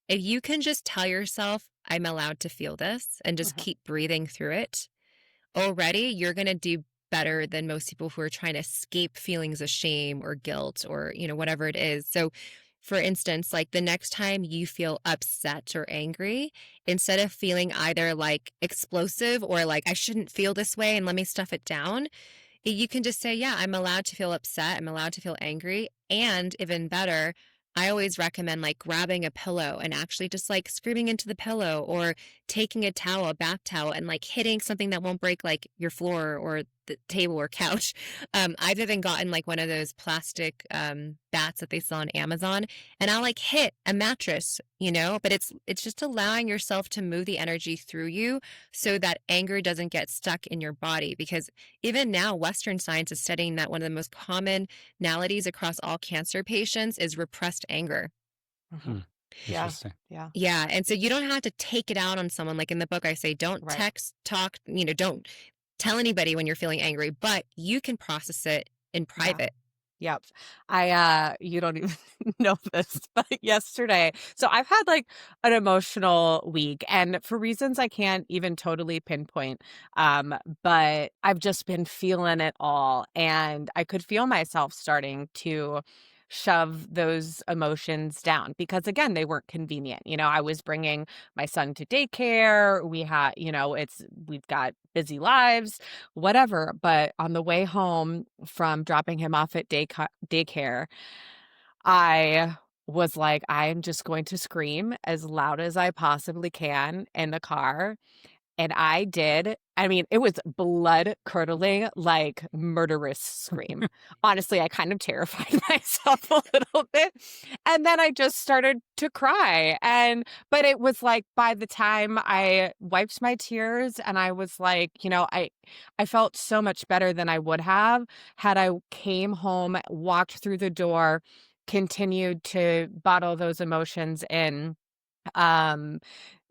if you can just tell yourself, I'm allowed to feel this, and just keep breathing through it, already you're going to do better than most people who are trying to escape feelings of shame or guilt or, whatever it is. So for instance, like the next time you feel upset or angry, instead of feeling either like explosive or like I shouldn't feel this way and let me stuff it down, you can just say, yeah, I'm allowed to feel upset. I'm allowed to feel angry. And even better, I always recommend like grabbing a pillow and actually just like screaming into the pillow, or taking a towel, a bath towel, and like hitting something that won't break like your floor or the table or couch. I've even gotten like one of those plastic bats that they sell on Amazon, and I'll like hit a mattress, but it's just allowing yourself to move the energy through you so that anger doesn't get stuck in your body. Because even now, Western science is studying that one of the most common maladies across all cancer patients is repressed anger. Interesting. Yeah. And so you don't have to take it out on someone. Like in the book, I say, don't text, talk, don't tell anybody when you're feeling angry, but you can process it in private. Yep. You don't even know this, but yesterday, so I've had like an emotional week, and for reasons I can't even totally pinpoint, but I've just been feeling it all, and I could feel myself starting to shove those emotions down because again, they weren't convenient. I was bringing my son to daycare. We had, we've got busy lives, whatever. But on the way home from dropping him off at daycare, I was like, I'm just going to scream as loud as I possibly can in the car. And I did. It was blood curdling, like murderous scream. Honestly, I kind of terrified myself a little bit. And then I just started to cry. But it was like by the time I wiped my tears and I was like, I felt so much better than I would have had I came home, walked through the door, continued to bottle those emotions in.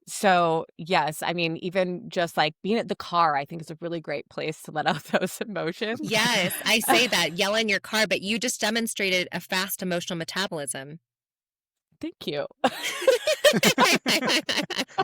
So yes, even just like being at the car, I think is a really great place to let out those emotions. Yes, I say that, yell in your car, but you just demonstrated a fast emotional metabolism. Thank you.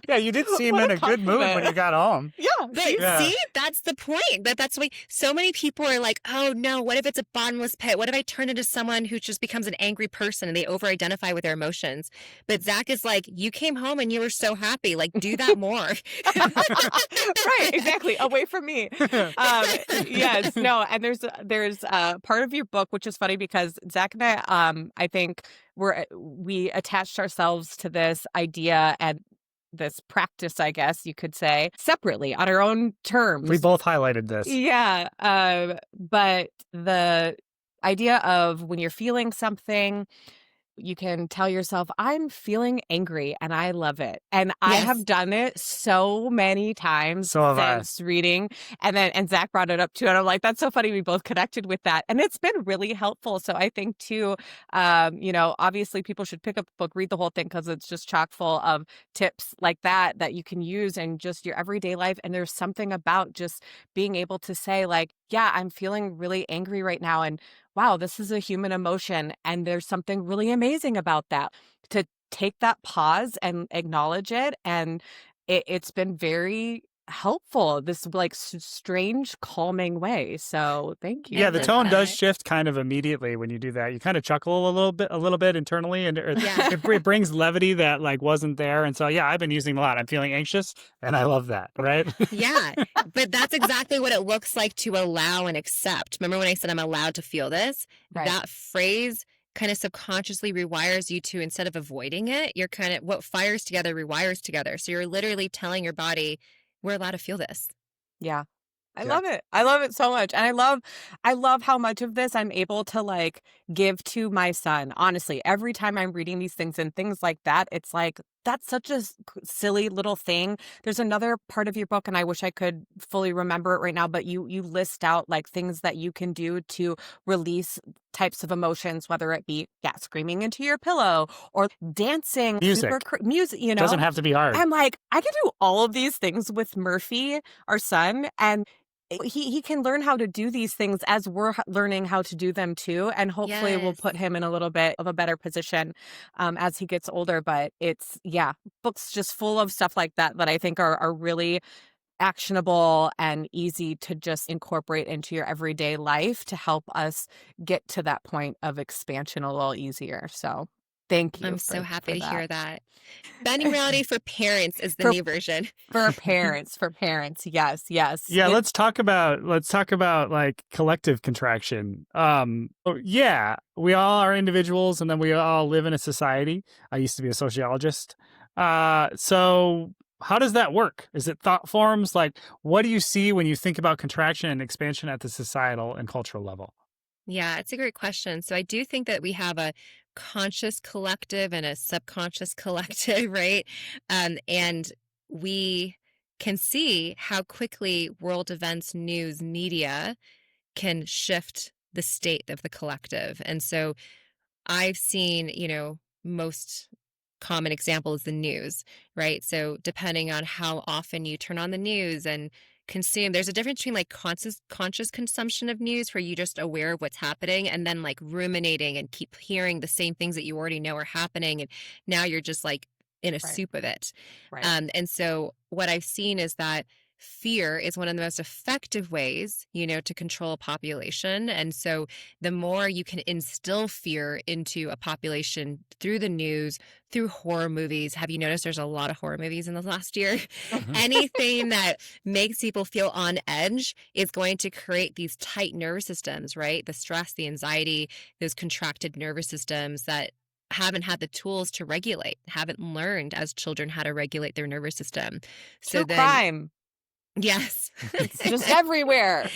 Yeah, you did seem What in a a good mood when compliment. you got home. Yeah. But Yeah. see, that's the point. That's why so many people are like, oh no, what if it's a bottomless pit? What if I turn into someone who just becomes an angry person and they over identify with their emotions? But Zach is like, you came home and you were so happy. Like, do that more. Right, exactly. Away from me. Yes, no, and there's part of your book, which is funny because Zach and I think we attached ourselves to this idea and this practice, I guess you could say, separately on our own terms. We both highlighted this. Yeah, but the idea of when you're feeling something, you can tell yourself, I'm feeling angry and I love it. And I Yes. have done it so many times So have I. since reading. And Zach brought it up too. And I'm like, that's so funny. We both connected with that. And it's been really helpful. So I think too, obviously people should pick up the book, read the whole thing because it's just chock full of tips like that you can use in just your everyday life. And there's something about just being able to say like, yeah, I'm feeling really angry right now. And wow, this is a human emotion. And there's something really amazing about that. To take that pause and acknowledge it. And it's been very helpful, this like strange, calming way. So thank you. Yeah, the love tone does that. shift kind of immediately when you do that. You kind of chuckle a little bit internally, and Yeah. it brings levity that like wasn't there. And so, yeah, I've been using it a lot. I'm feeling anxious, and I love that. Right? Yeah, but that's exactly what it looks like to allow and accept. Remember when I said I'm allowed to feel this? Right. That phrase kind of subconsciously rewires you to, instead of avoiding it, you're kind of, what fires together rewires together. So you're literally telling your body, we're allowed to feel this. Yeah. I Yeah. love it. I love it so much. And I love how much of this I'm able to like give to my son. Honestly, every time I'm reading these things and things like that, it's like that's such a silly little thing. There's another part of your book, and I wish I could fully remember it right now, but you list out like things that you can do to release types of emotions, whether it be screaming into your pillow or dancing, Music. music, Doesn't have to be hard. I'm like, I can do all of these things with Murphy, our son, and he can learn how to do these things as we're learning how to do them too. And hopefully we'll Yes. put him in a little bit of a better position as he gets older. But it's, books just full of stuff like that I think are really actionable and easy to just incorporate into your everyday life to help us get to that point of expansion a little easier. So thank you. I'm so happy to that. hear that. Bending reality for parents is the For- new version. For parents, yes. Yeah, let's talk about like collective contraction. Yeah, we all are individuals, and then we all live in a society. I used to be a sociologist. So how does that work? Is it thought forms? Like, what do you see when you think about contraction and expansion at the societal and cultural level? Yeah, it's a great question. So I do think that we have a conscious collective and a subconscious collective, right? And we can see how quickly world events, news, media can shift the state of the collective. And so I've seen, most common example is the news, right? So depending on how often you turn on the news and consume, there's a difference between like conscious consumption of news where you're just aware of what's happening, and then like ruminating and keep hearing the same things that you already know are happening, and now you're just like in a Right. soup of it. Right. And so what I've seen is that fear is one of the most effective ways, to control a population. And so the more you can instill fear into a population through the news, through horror movies. Have you noticed there's a lot of horror movies in the last year? Anything that makes people feel on edge is going to create these tight nervous systems, right? The stress, the anxiety, those contracted nervous systems that haven't had the tools to regulate, haven't learned as children how to regulate their nervous system. True crime. Yes. It's just everywhere.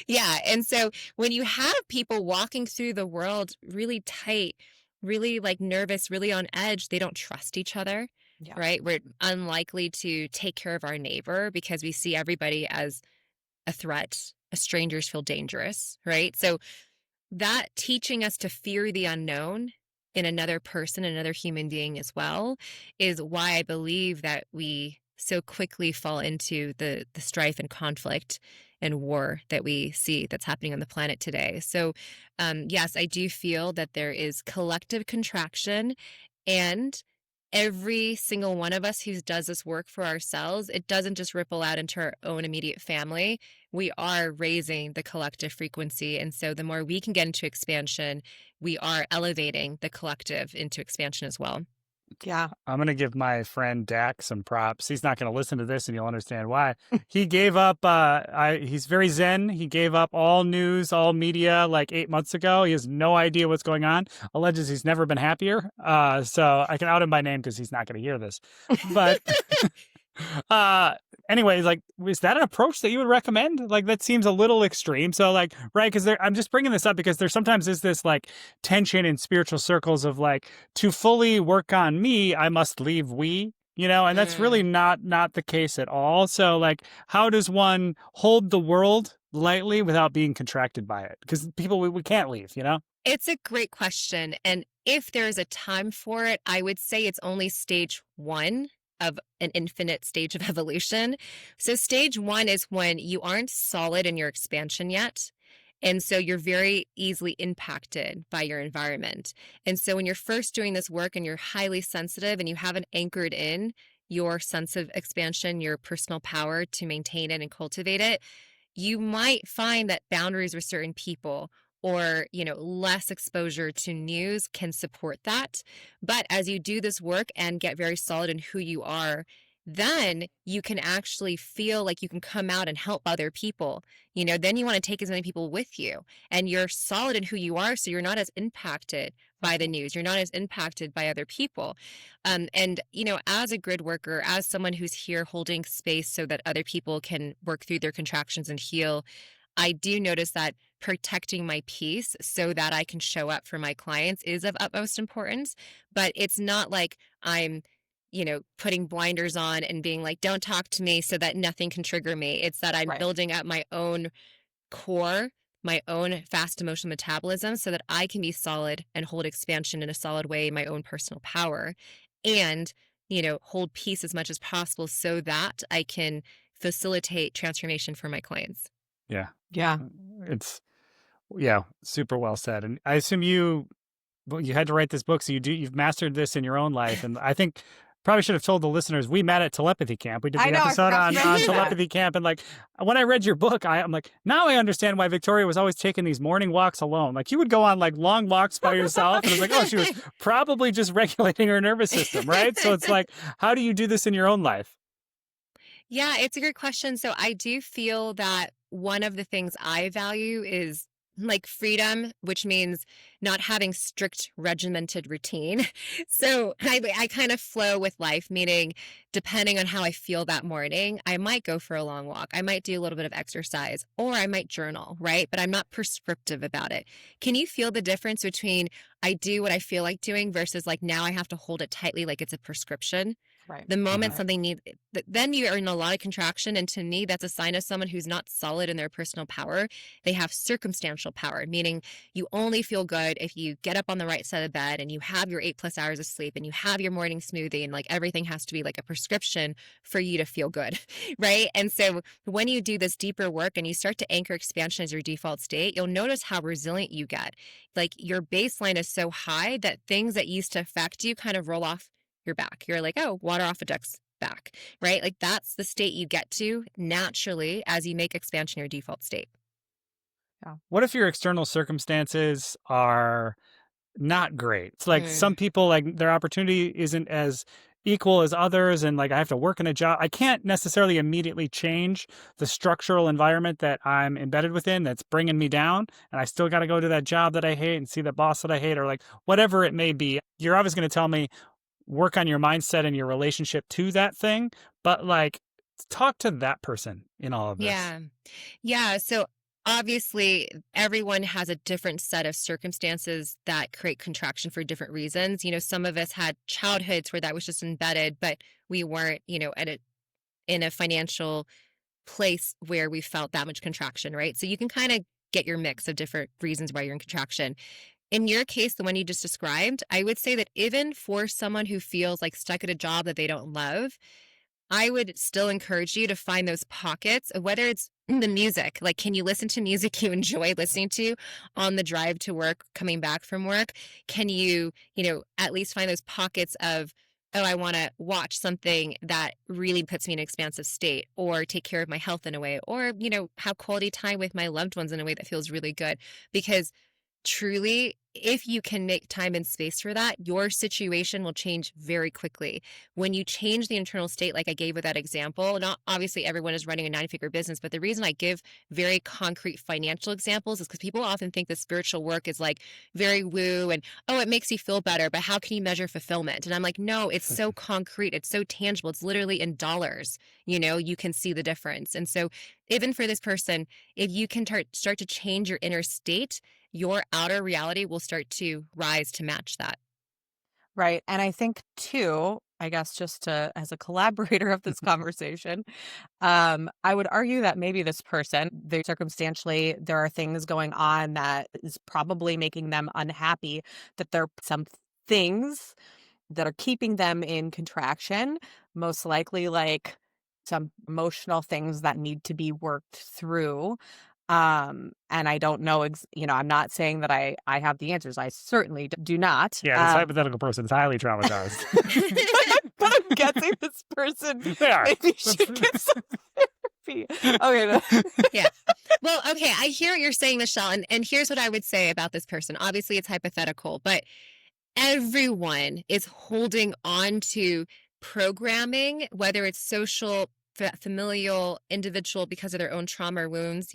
Yeah. And so when you have people walking through the world really tight, really like nervous, really on edge, they don't trust each other, Yeah. right? We're unlikely to take care of our neighbor because we see everybody as a threat. Strangers feel dangerous, right? So that teaching us to fear the unknown in another person, another human being as well, is why I believe that we so quickly fall into the strife and conflict and war that we see that's happening on the planet today. So, yes, I do feel that there is collective contraction, and every single one of us who does this work for ourselves, it doesn't just ripple out into our own immediate family. We are raising the collective frequency. And so the more we can get into expansion, we are elevating the collective into expansion as well. Yeah. I'm going to give my friend Dak some props. He's not going to listen to this and you'll understand why. He gave up, he's very zen. He gave up all news, all media like 8 months ago. He has no idea what's going on. Alleges he's never been happier. So I can out him by name because he's not going to hear this. But anyways, like, is that an approach that you would recommend? Like, that seems a little extreme. So like, right, because I'm just bringing this up because there sometimes is this like tension in spiritual circles of like, to fully work on me, I must leave we, and that's really not the case at all. So like, how does one hold the world lightly without being contracted by it? Because people, we can't leave, It's a great question. And if there's a time for it, I would say it's only stage one of an infinite stage of evolution. So stage one is when you aren't solid in your expansion yet. And so you're very easily impacted by your environment. And so when you're first doing this work and you're highly sensitive and you haven't anchored in your sense of expansion, your personal power to maintain it and cultivate it, you might find that boundaries with certain people or, less exposure to news can support that. But as you do this work and get very solid in who you are, then you can actually feel like you can come out and help other people. Then you want to take as many people with you, and you're solid in who you are. So you're not as impacted by the news. You're not as impacted by other people. And, as a grid worker, as someone who's here holding space so that other people can work through their contractions and heal, I do notice that protecting my peace so that I can show up for my clients is of utmost importance. But it's not like I'm, putting blinders on and being like, don't talk to me so that nothing can trigger me. It's that I'm building up my own core, my own fast emotional metabolism so that I can be solid and hold expansion in a solid way in my own personal power, and, hold peace as much as possible so that I can facilitate transformation for my clients. Yeah. Yeah. It's, super well said. And I assume you had to write this book, so you've mastered this in your own life. And I think probably should have told the listeners we met at Telepathy Camp. We did the episode on Telepathy Camp, and like when I read your book, I'm like, now I understand why Victoria was always taking these morning walks alone. Like you would go on like long walks by yourself, and I was like, oh, she was probably just regulating her nervous system, right? So it's like, how do you do this in your own life? Yeah, it's a great question. So I do feel that one of the things I value is like freedom, which means not having strict regimented routine. So I kind of flow with life, meaning depending on how I feel that morning, I might go for a long walk. I might do a little bit of exercise, or I might journal, right? But I'm not prescriptive about it. Can you feel the difference between I do what I feel like doing versus like now I have to hold it tightly like it's a prescription? Right. The moment something needs, then you are in a lot of contraction. And to me, that's a sign of someone who's not solid in their personal power. They have circumstantial power, meaning you only feel good if you get up on the right side of bed and you have your 8+ hours of sleep and you have your morning smoothie, and like everything has to be like a prescription for you to feel good, right? And so when you do this deeper work and you start to anchor expansion as your default state, you'll notice how resilient you get. Like your baseline is so high that things that used to affect you kind of roll off your back. You're like, oh, water off a duck's back, right? Like that's the state you get to naturally as you make expansion your default state. Yeah. What if your external circumstances are not great? It's like some people, like their opportunity isn't as equal as others, and like I have to work in a job. I can't necessarily immediately change the structural environment that I'm embedded within that's bringing me down, and I still got to go to that job that I hate and see that boss that I hate, or like whatever it may be. You're always going to tell me work on your mindset and your relationship to that thing, but like talk to that person in all of this. Yeah. So obviously everyone has a different set of circumstances that create contraction for different reasons. Some of us had childhoods where that was just embedded, but we weren't, in a financial place where we felt that much contraction, right? So you can kind of get your mix of different reasons why you're in contraction. In your case, the one you just described, I would say that even for someone who feels like stuck at a job that they don't love, I would still encourage you to find those pockets of whether it's the music, like can you listen to music you enjoy listening to on the drive to work, coming back from work? Can you, at least find those pockets of, oh, I want to watch something that really puts me in an expansive state or take care of my health in a way or, have quality time with my loved ones in a way that feels really good. Because truly, if you can make time and space for that, your situation will change very quickly. When you change the internal state, like I gave with that example, not obviously everyone is running a 9-figure business, but the reason I give very concrete financial examples is because people often think the spiritual work is like very woo and, oh, it makes you feel better, but how can you measure fulfillment? And I'm like, no, it's so concrete. It's so tangible. It's literally in dollars. You can see the difference. And so even for this person, if you can start to change your inner state, your outer reality will start to rise to match that. Right. And I think too, I guess as a collaborator of this conversation, I would argue that maybe this person, circumstantially, there are things going on that is probably making them unhappy, that there are some things that are keeping them in contraction, most likely like some emotional things that need to be worked through. And I don't know, I'm not saying that I have the answers. I certainly do not. Yeah, this hypothetical person is highly traumatized. but I'm guessing this person They are. maybe should get some therapy. Okay. Yeah. Well, okay. I hear what you're saying, Michelle. And here's what I would say about this person. Obviously, it's hypothetical, but everyone is holding on to programming, whether it's social, familial, individual, because of their own trauma or wounds.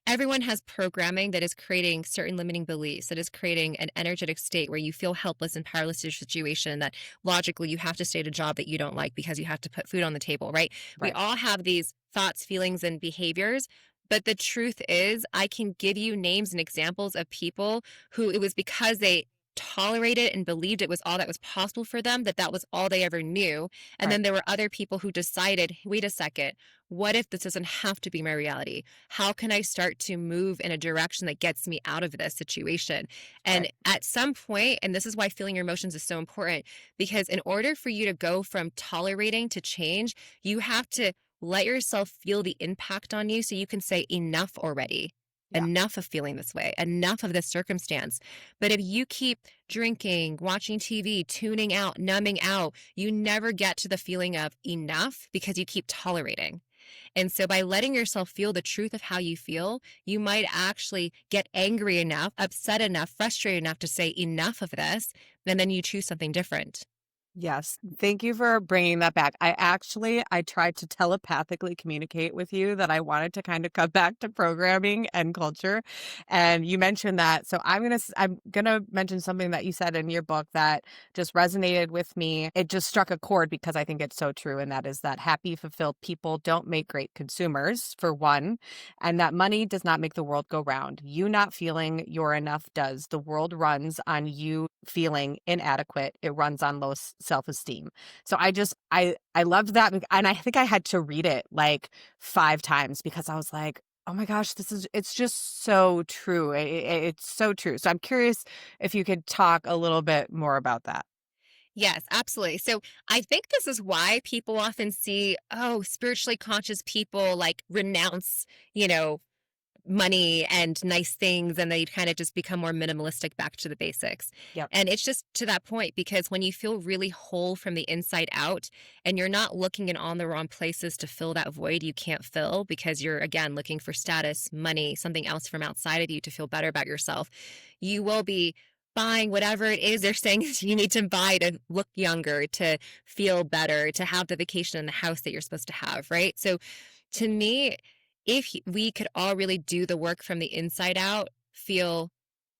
Everyone has programming that is creating certain limiting beliefs, that is creating an energetic state where you feel helpless and powerless in your situation, that logically you have to stay at a job that you don't like because you have to put food on the table, right? We all have these thoughts, feelings, and behaviors. But the truth is, I can give you names and examples of people who it was because they tolerated and believed it was all that was possible for them, that was all they ever knew. And then there were other people who decided, wait a second, what if this doesn't have to be my reality? How can I start to move in a direction that gets me out of this situation? And at some point, and this is why feeling your emotions is so important, because in order for you to go from tolerating to change, you have to let yourself feel the impact on you so you can say enough already. Yeah. Enough of feeling this way, enough of this circumstance. But if you keep drinking, watching TV, tuning out, numbing out, you never get to the feeling of enough because you keep tolerating. And so by letting yourself feel the truth of how you feel, you might actually get angry enough, upset enough, frustrated enough to say enough of this, and then you choose something different. Yes. Thank you for bringing that back. I tried to telepathically communicate with you that I wanted to kind of come back to programming and culture. And you mentioned that. So I'm going to mention something that you said in your book that just resonated with me. It just struck a chord because I think it's so true. And that is that happy, fulfilled people don't make great consumers, for one, and that money does not make the world go round. You not feeling you're enough does. The world runs on you feeling inadequate. It runs on low self-esteem. So I loved that. And I think I had to read it like 5 times because I was like, oh my gosh, it's just so true. It's so true. So I'm curious if you could talk a little bit more about that. Yes, absolutely. So I think this is why people often see, spiritually conscious people like renounce, money and nice things, and they kind of just become more minimalistic, back to the basics. Yep. And it's just to that point, because when you feel really whole from the inside out and you're not looking in all the wrong places to fill that void you can't fill because you're, again, looking for status, money, something else from outside of you to feel better about yourself, you will be buying whatever it is they're saying you need to buy to look younger, to feel better, to have the vacation in the house that you're supposed to have, right? So to me, if we could all really do the work from the inside out, feel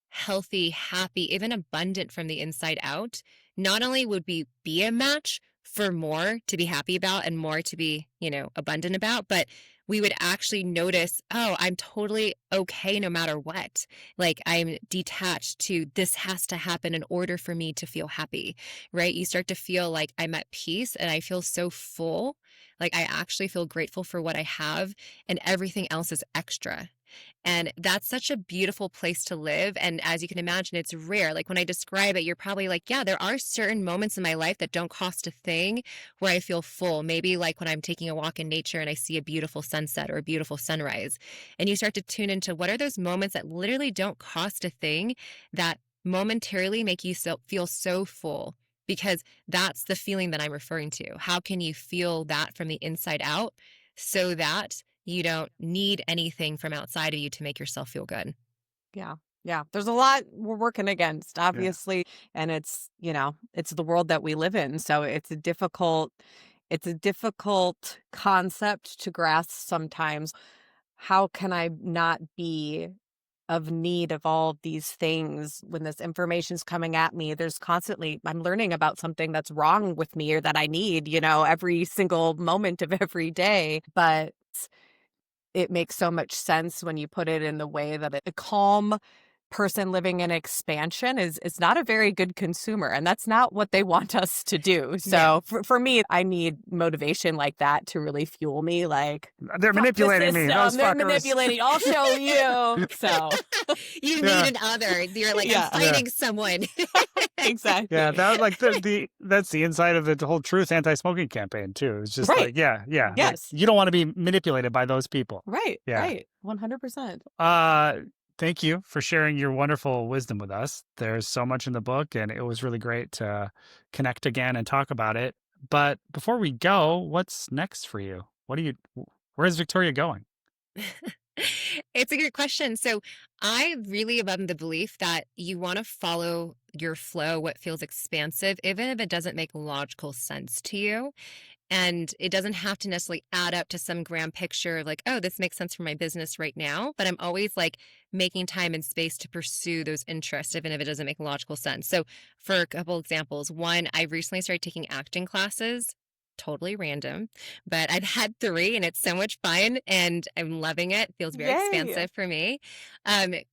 healthy, happy, even abundant from the inside out, not only would we be a match for more to be happy about and more to be, abundant about, but we would actually notice, I'm totally okay no matter what. Like I'm detached to this has to happen in order for me to feel happy, right? You start to feel like I'm at peace and I feel so full. Like I actually feel grateful for what I have and everything else is extra. And that's such a beautiful place to live. And as you can imagine, it's rare. Like when I describe it, you're probably like, yeah, there are certain moments in my life that don't cost a thing where I feel full. Maybe like when I'm taking a walk in nature and I see a beautiful sunset or a beautiful sunrise. And you start to tune into what are those moments that literally don't cost a thing that momentarily make you feel so full. Because that's the feeling that I'm referring to. How can you feel that from the inside out so that you don't need anything from outside of you to make yourself feel good? Yeah. Yeah. There's a lot we're working against, obviously. And it's, it's the world that we live in. So it's a difficult concept to grasp sometimes. How can I not be of need of all these things when this information's coming at me? There's constantly, I'm learning about something that's wrong with me or that I need, every single moment of every day. But it makes so much sense when you put it in the way that a calm person living in expansion is not a very good consumer, and that's not what they want us to do. So for me, I need motivation like that to really fuel me. Like, they're manipulating me. Those They're fuckers. manipulating. I'll show you. So you need an other. You're like, I'm fighting someone. Exactly. Yeah, that was like that's the inside of the whole Truth anti-smoking campaign too. It's just like, Yes. like, you don't want to be manipulated by those people. Right. Yeah. Right. 100%. Thank you for sharing your wonderful wisdom with us. There's so much in the book, and it was really great to connect again and talk about it. But before we go, what's next for you? Where's Victoria going? It's a good question. So I really am of the belief that you want to follow your flow, what feels expansive, even if it doesn't make logical sense to you. And it doesn't have to necessarily add up to some grand picture of like, oh, this makes sense for my business right now. But I'm always like making time and space to pursue those interests, even if it doesn't make logical sense. So for a couple examples, one, I recently started taking acting classes. Totally random, but I've had 3 and it's so much fun and I'm loving it. It feels very expansive for me.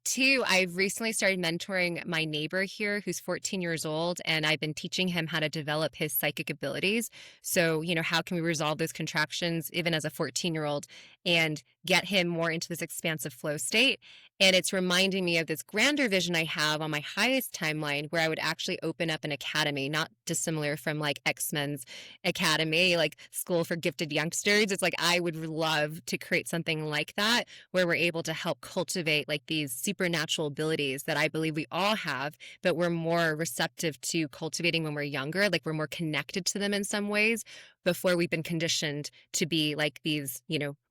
2, I've recently started mentoring my neighbor here who's 14 years old, and I've been teaching him how to develop his psychic abilities. So, how can we resolve those contractions even as a 14-year-old and get him more into this expansive flow state? And it's reminding me of this grander vision I have on my highest timeline where I would actually open up an academy, not dissimilar from like X-Men's academy, like school for gifted youngsters. It's like I would love to create something like that where we're able to help cultivate like these supernatural abilities that I believe we all have, but we're more receptive to cultivating when we're younger. Like we're more connected to them in some ways before we've been conditioned to be like these,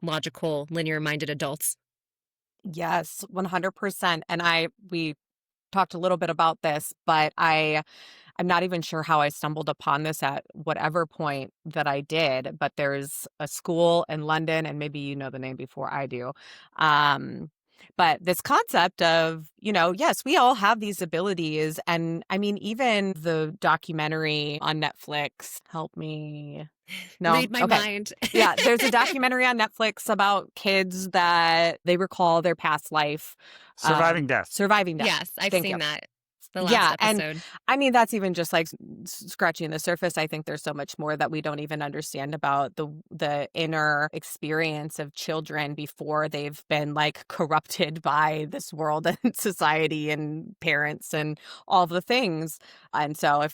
logical, linear-minded adults. Yes, 100%. And we talked a little bit about this, but I'm not even sure how I stumbled upon this at whatever point that I did, but there's a school in London, and maybe you know the name before I do. But this concept of, yes, we all have these abilities. And I mean, even the documentary on Netflix, help me. No. Read my mind. Yeah, there's a documentary on Netflix about kids that they recall their past life. Surviving death. Yes, I've Thank seen you. that. It's the last episode. And I mean, that's even just like scratching the surface. I think there's so much more that we don't even understand about the inner experience of children before they've been like corrupted by this world and society and parents and all the things. And so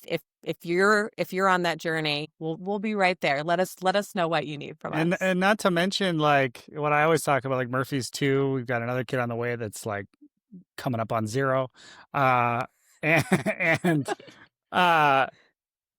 if you're on that journey, we'll be right there. Let us know what you need from us. And not to mention like what I always talk about, like Murphy's 2. We've got another kid on the way that's like coming up on 0. And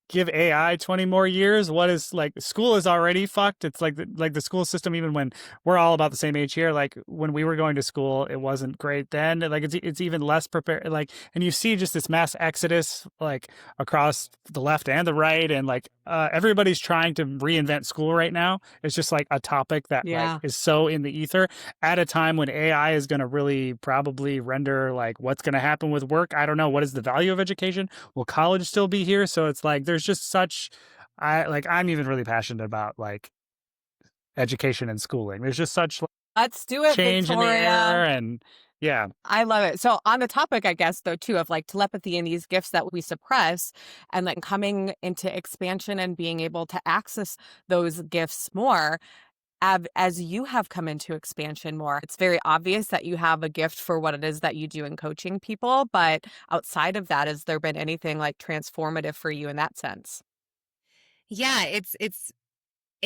give AI 20 more years. What is like school is already fucked. It's like the school system, even when we're all about the same age here, like when we were going to school, it wasn't great then. Like it's even less prepared. Like, and you see just this mass exodus like across the left and the right, and like everybody's trying to reinvent school right now. It's just like a topic that like is so in the ether at a time when AI is going to really probably render like what's going to happen with work. I don't know. What is the value of education? Will college still be here? So it's like there's just such I'm even really passionate about like education and schooling. There's just such Let's do it, change Victoria. in the air, and yeah. I love it. So on the topic, I guess, though, too, of like telepathy and these gifts that we suppress and like coming into expansion and being able to access those gifts more, as you have come into expansion more, it's very obvious that you have a gift for what it is that you do in coaching people. But outside of that, has there been anything like transformative for you in that sense? Yeah, it's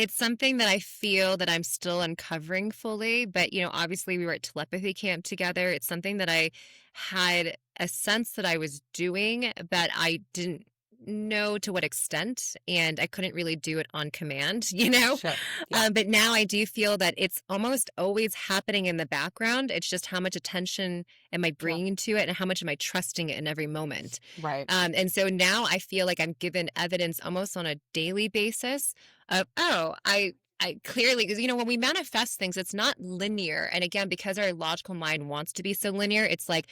something that I feel that I'm still uncovering fully, but obviously we were at telepathy camp together. It's something that I had a sense that I was doing, but I didn't know to what extent, and I couldn't really do it on command. Sure. Yeah. But now I do feel that it's almost always happening in the background. It's just how much attention am I bringing to it and how much am I trusting it in every moment. Right. And so now I feel like I'm given evidence almost on a daily basis of, I clearly, because when we manifest things, it's not linear. And again, because our logical mind wants to be so linear, it's like,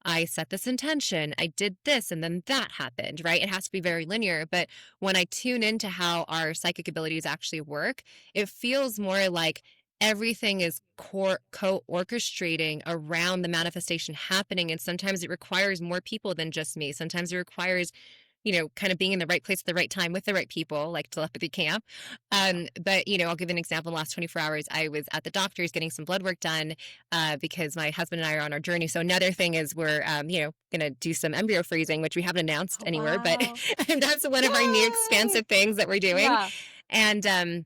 I set this intention, I did this, and then that happened, right? It has to be very linear. But when I tune into how our psychic abilities actually work, it feels more like everything is co-orchestrating around the manifestation happening. And sometimes it requires more people than just me. Sometimes it requires kind of being in the right place at the right time with the right people, like telepathy camp. But, I'll give an example. In the last 24 hours, I was at the doctor's getting some blood work done because my husband and I are on our journey. So another thing is we're, going to do some embryo freezing, which we haven't announced anywhere, but that's one of our new expansive things that we're doing. Yeah. And,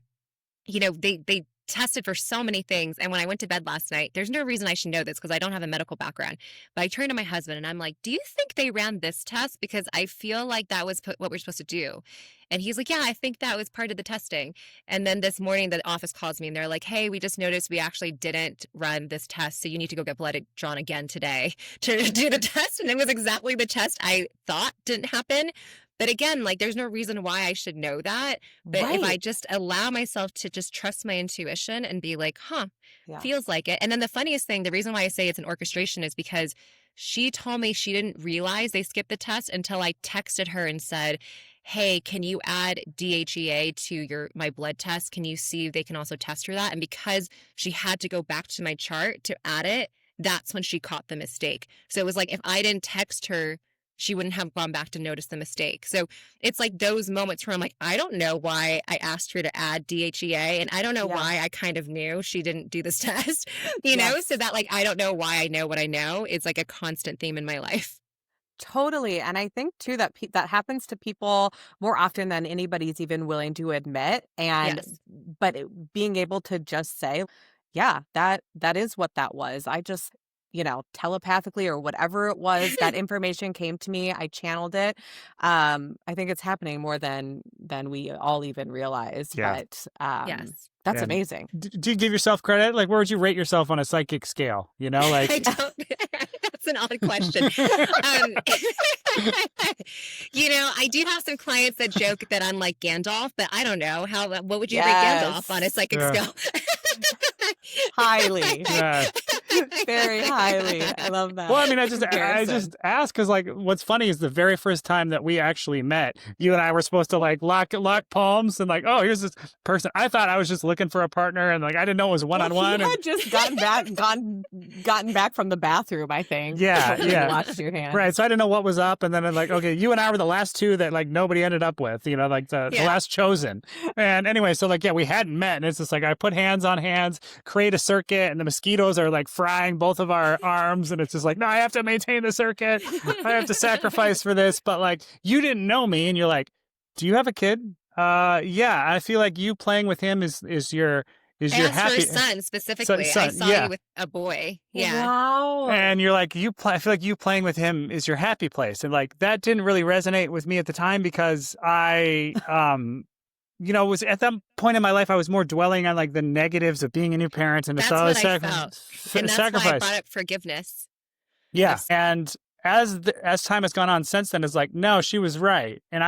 they tested for so many things. And when I went to bed last night, there's no reason I should know this because I don't have a medical background. But I turned to my husband and I'm like, do you think they ran this test? Because I feel like that was what we're supposed to do. And he's like, yeah, I think that was part of the testing. And then this morning, the office calls me and they're like, hey, we just noticed we actually didn't run this test. So you need to go get blood drawn again today to do the test. And it was exactly the test I thought didn't happen. But again, like there's no reason why I should know that. But if I just allow myself to just trust my intuition and be like, feels like it. And then the funniest thing, the reason why I say it's an orchestration is because she told me she didn't realize they skipped the test until I texted her and said, hey, can you add DHEA to my blood test? Can you see if they can also test for that? And because she had to go back to my chart to add it, that's when she caught the mistake. So it was like, if I didn't text her, she wouldn't have gone back to notice the mistake. So it's like those moments where I'm like, I don't know why I asked her to add DHEA. And I don't know why I kind of knew she didn't do this test, know? So that like, I don't know why I know what I know. It's like a constant theme in my life. Totally. And I think too that that happens to people more often than anybody's even willing to admit. And but being able to just say, yeah, that is what that was. I just telepathically or whatever it was, that information came to me. I channeled it. I think it's happening more than we all even realize. Yeah. But that's amazing. Do you give yourself credit? Like, where would you rate yourself on a psychic scale? Like I don't. That's an odd question. I do have some clients that joke that I'm like Gandalf, but I don't know what would you rate Gandalf on a psychic scale? Highly. Very highly. I love that. Well, I mean, I just asked because, like, what's funny is the very first time that we actually met, you and I were supposed to like lock palms and like, oh, here's this person. I thought I was just looking for a partner, and like I didn't know it was one-on-one. He had just gotten back from the bathroom, I think. Yeah. Washed your hands. Right. So I didn't know what was up, and then I'm like, okay, you and I were the last two that like nobody ended up with, like the last chosen. And anyway, so like we hadn't met, and it's just like I put hands on hands, create a circuit, and the mosquitoes are like frying both of our arms, and it's just like, no, I have to maintain the circuit. I have to sacrifice for this. But like, you didn't know me, and you're like, do you have a kid? Yeah. I feel like you playing with him is your happy son specifically. Son, I saw you with a boy. Yeah. Wow. And you're like, I feel like you playing with him is your happy place, and like that didn't really resonate with me at the time because I was at that point in my life, I was more dwelling on like the negatives of being a new parent and that's the what I felt. And that's sacrifice. why I brought up forgiveness. Yeah. And as time has gone on since then, it's like, no, she was right. And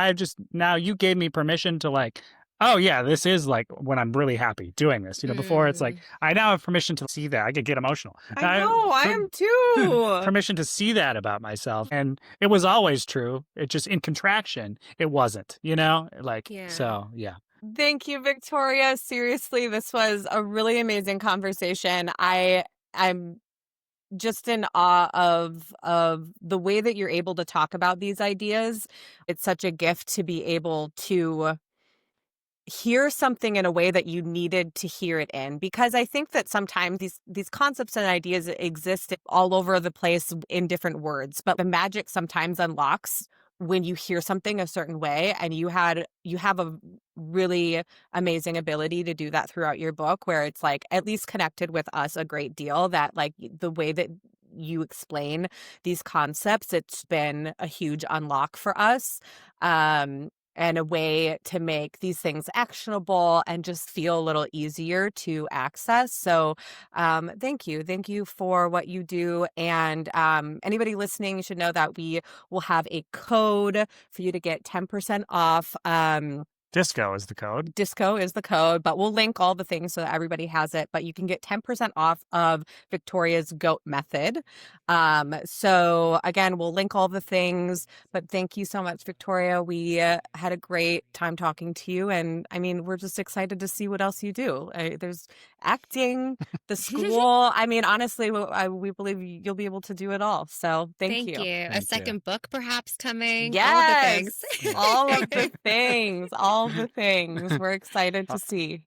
now you gave me permission to like, oh yeah, this is like when I'm really happy doing this. Before it's like, I now have permission to see that. I could get emotional. I know, I am too. Permission to see that about myself. And it was always true. It just in contraction, it wasn't, so yeah. Thank you, Victoria. Seriously, this was a really amazing conversation. I'm just in awe of the way that you're able to talk about these ideas. It's such a gift to be able to hear something in a way that you needed to hear it in, because I think that sometimes these concepts and ideas exist all over the place in different words, but the magic sometimes unlocks when you hear something a certain way, and you have a really amazing ability to do that throughout your book, where it's like at least connected with us a great deal, that like the way that you explain these concepts, it's been a huge unlock for us. And a way to make these things actionable and just feel a little easier to access. So thank you. Thank you for what you do. And anybody listening should know that we will have a code for you to get 10% off. Disco is the code. Disco is the code, but we'll link all the things so that everybody has it. But you can get 10% off of Victoria's Goat Method. So again, we'll link all the things. But thank you so much, Victoria. We had a great time talking to you, and I mean, we're just excited to see what else you do. There's acting, the school. I mean, honestly, we believe you'll be able to do it all. So thank you. A Thank second book perhaps coming. Yes, All of the things. all of the things. All the things. We're excited to see.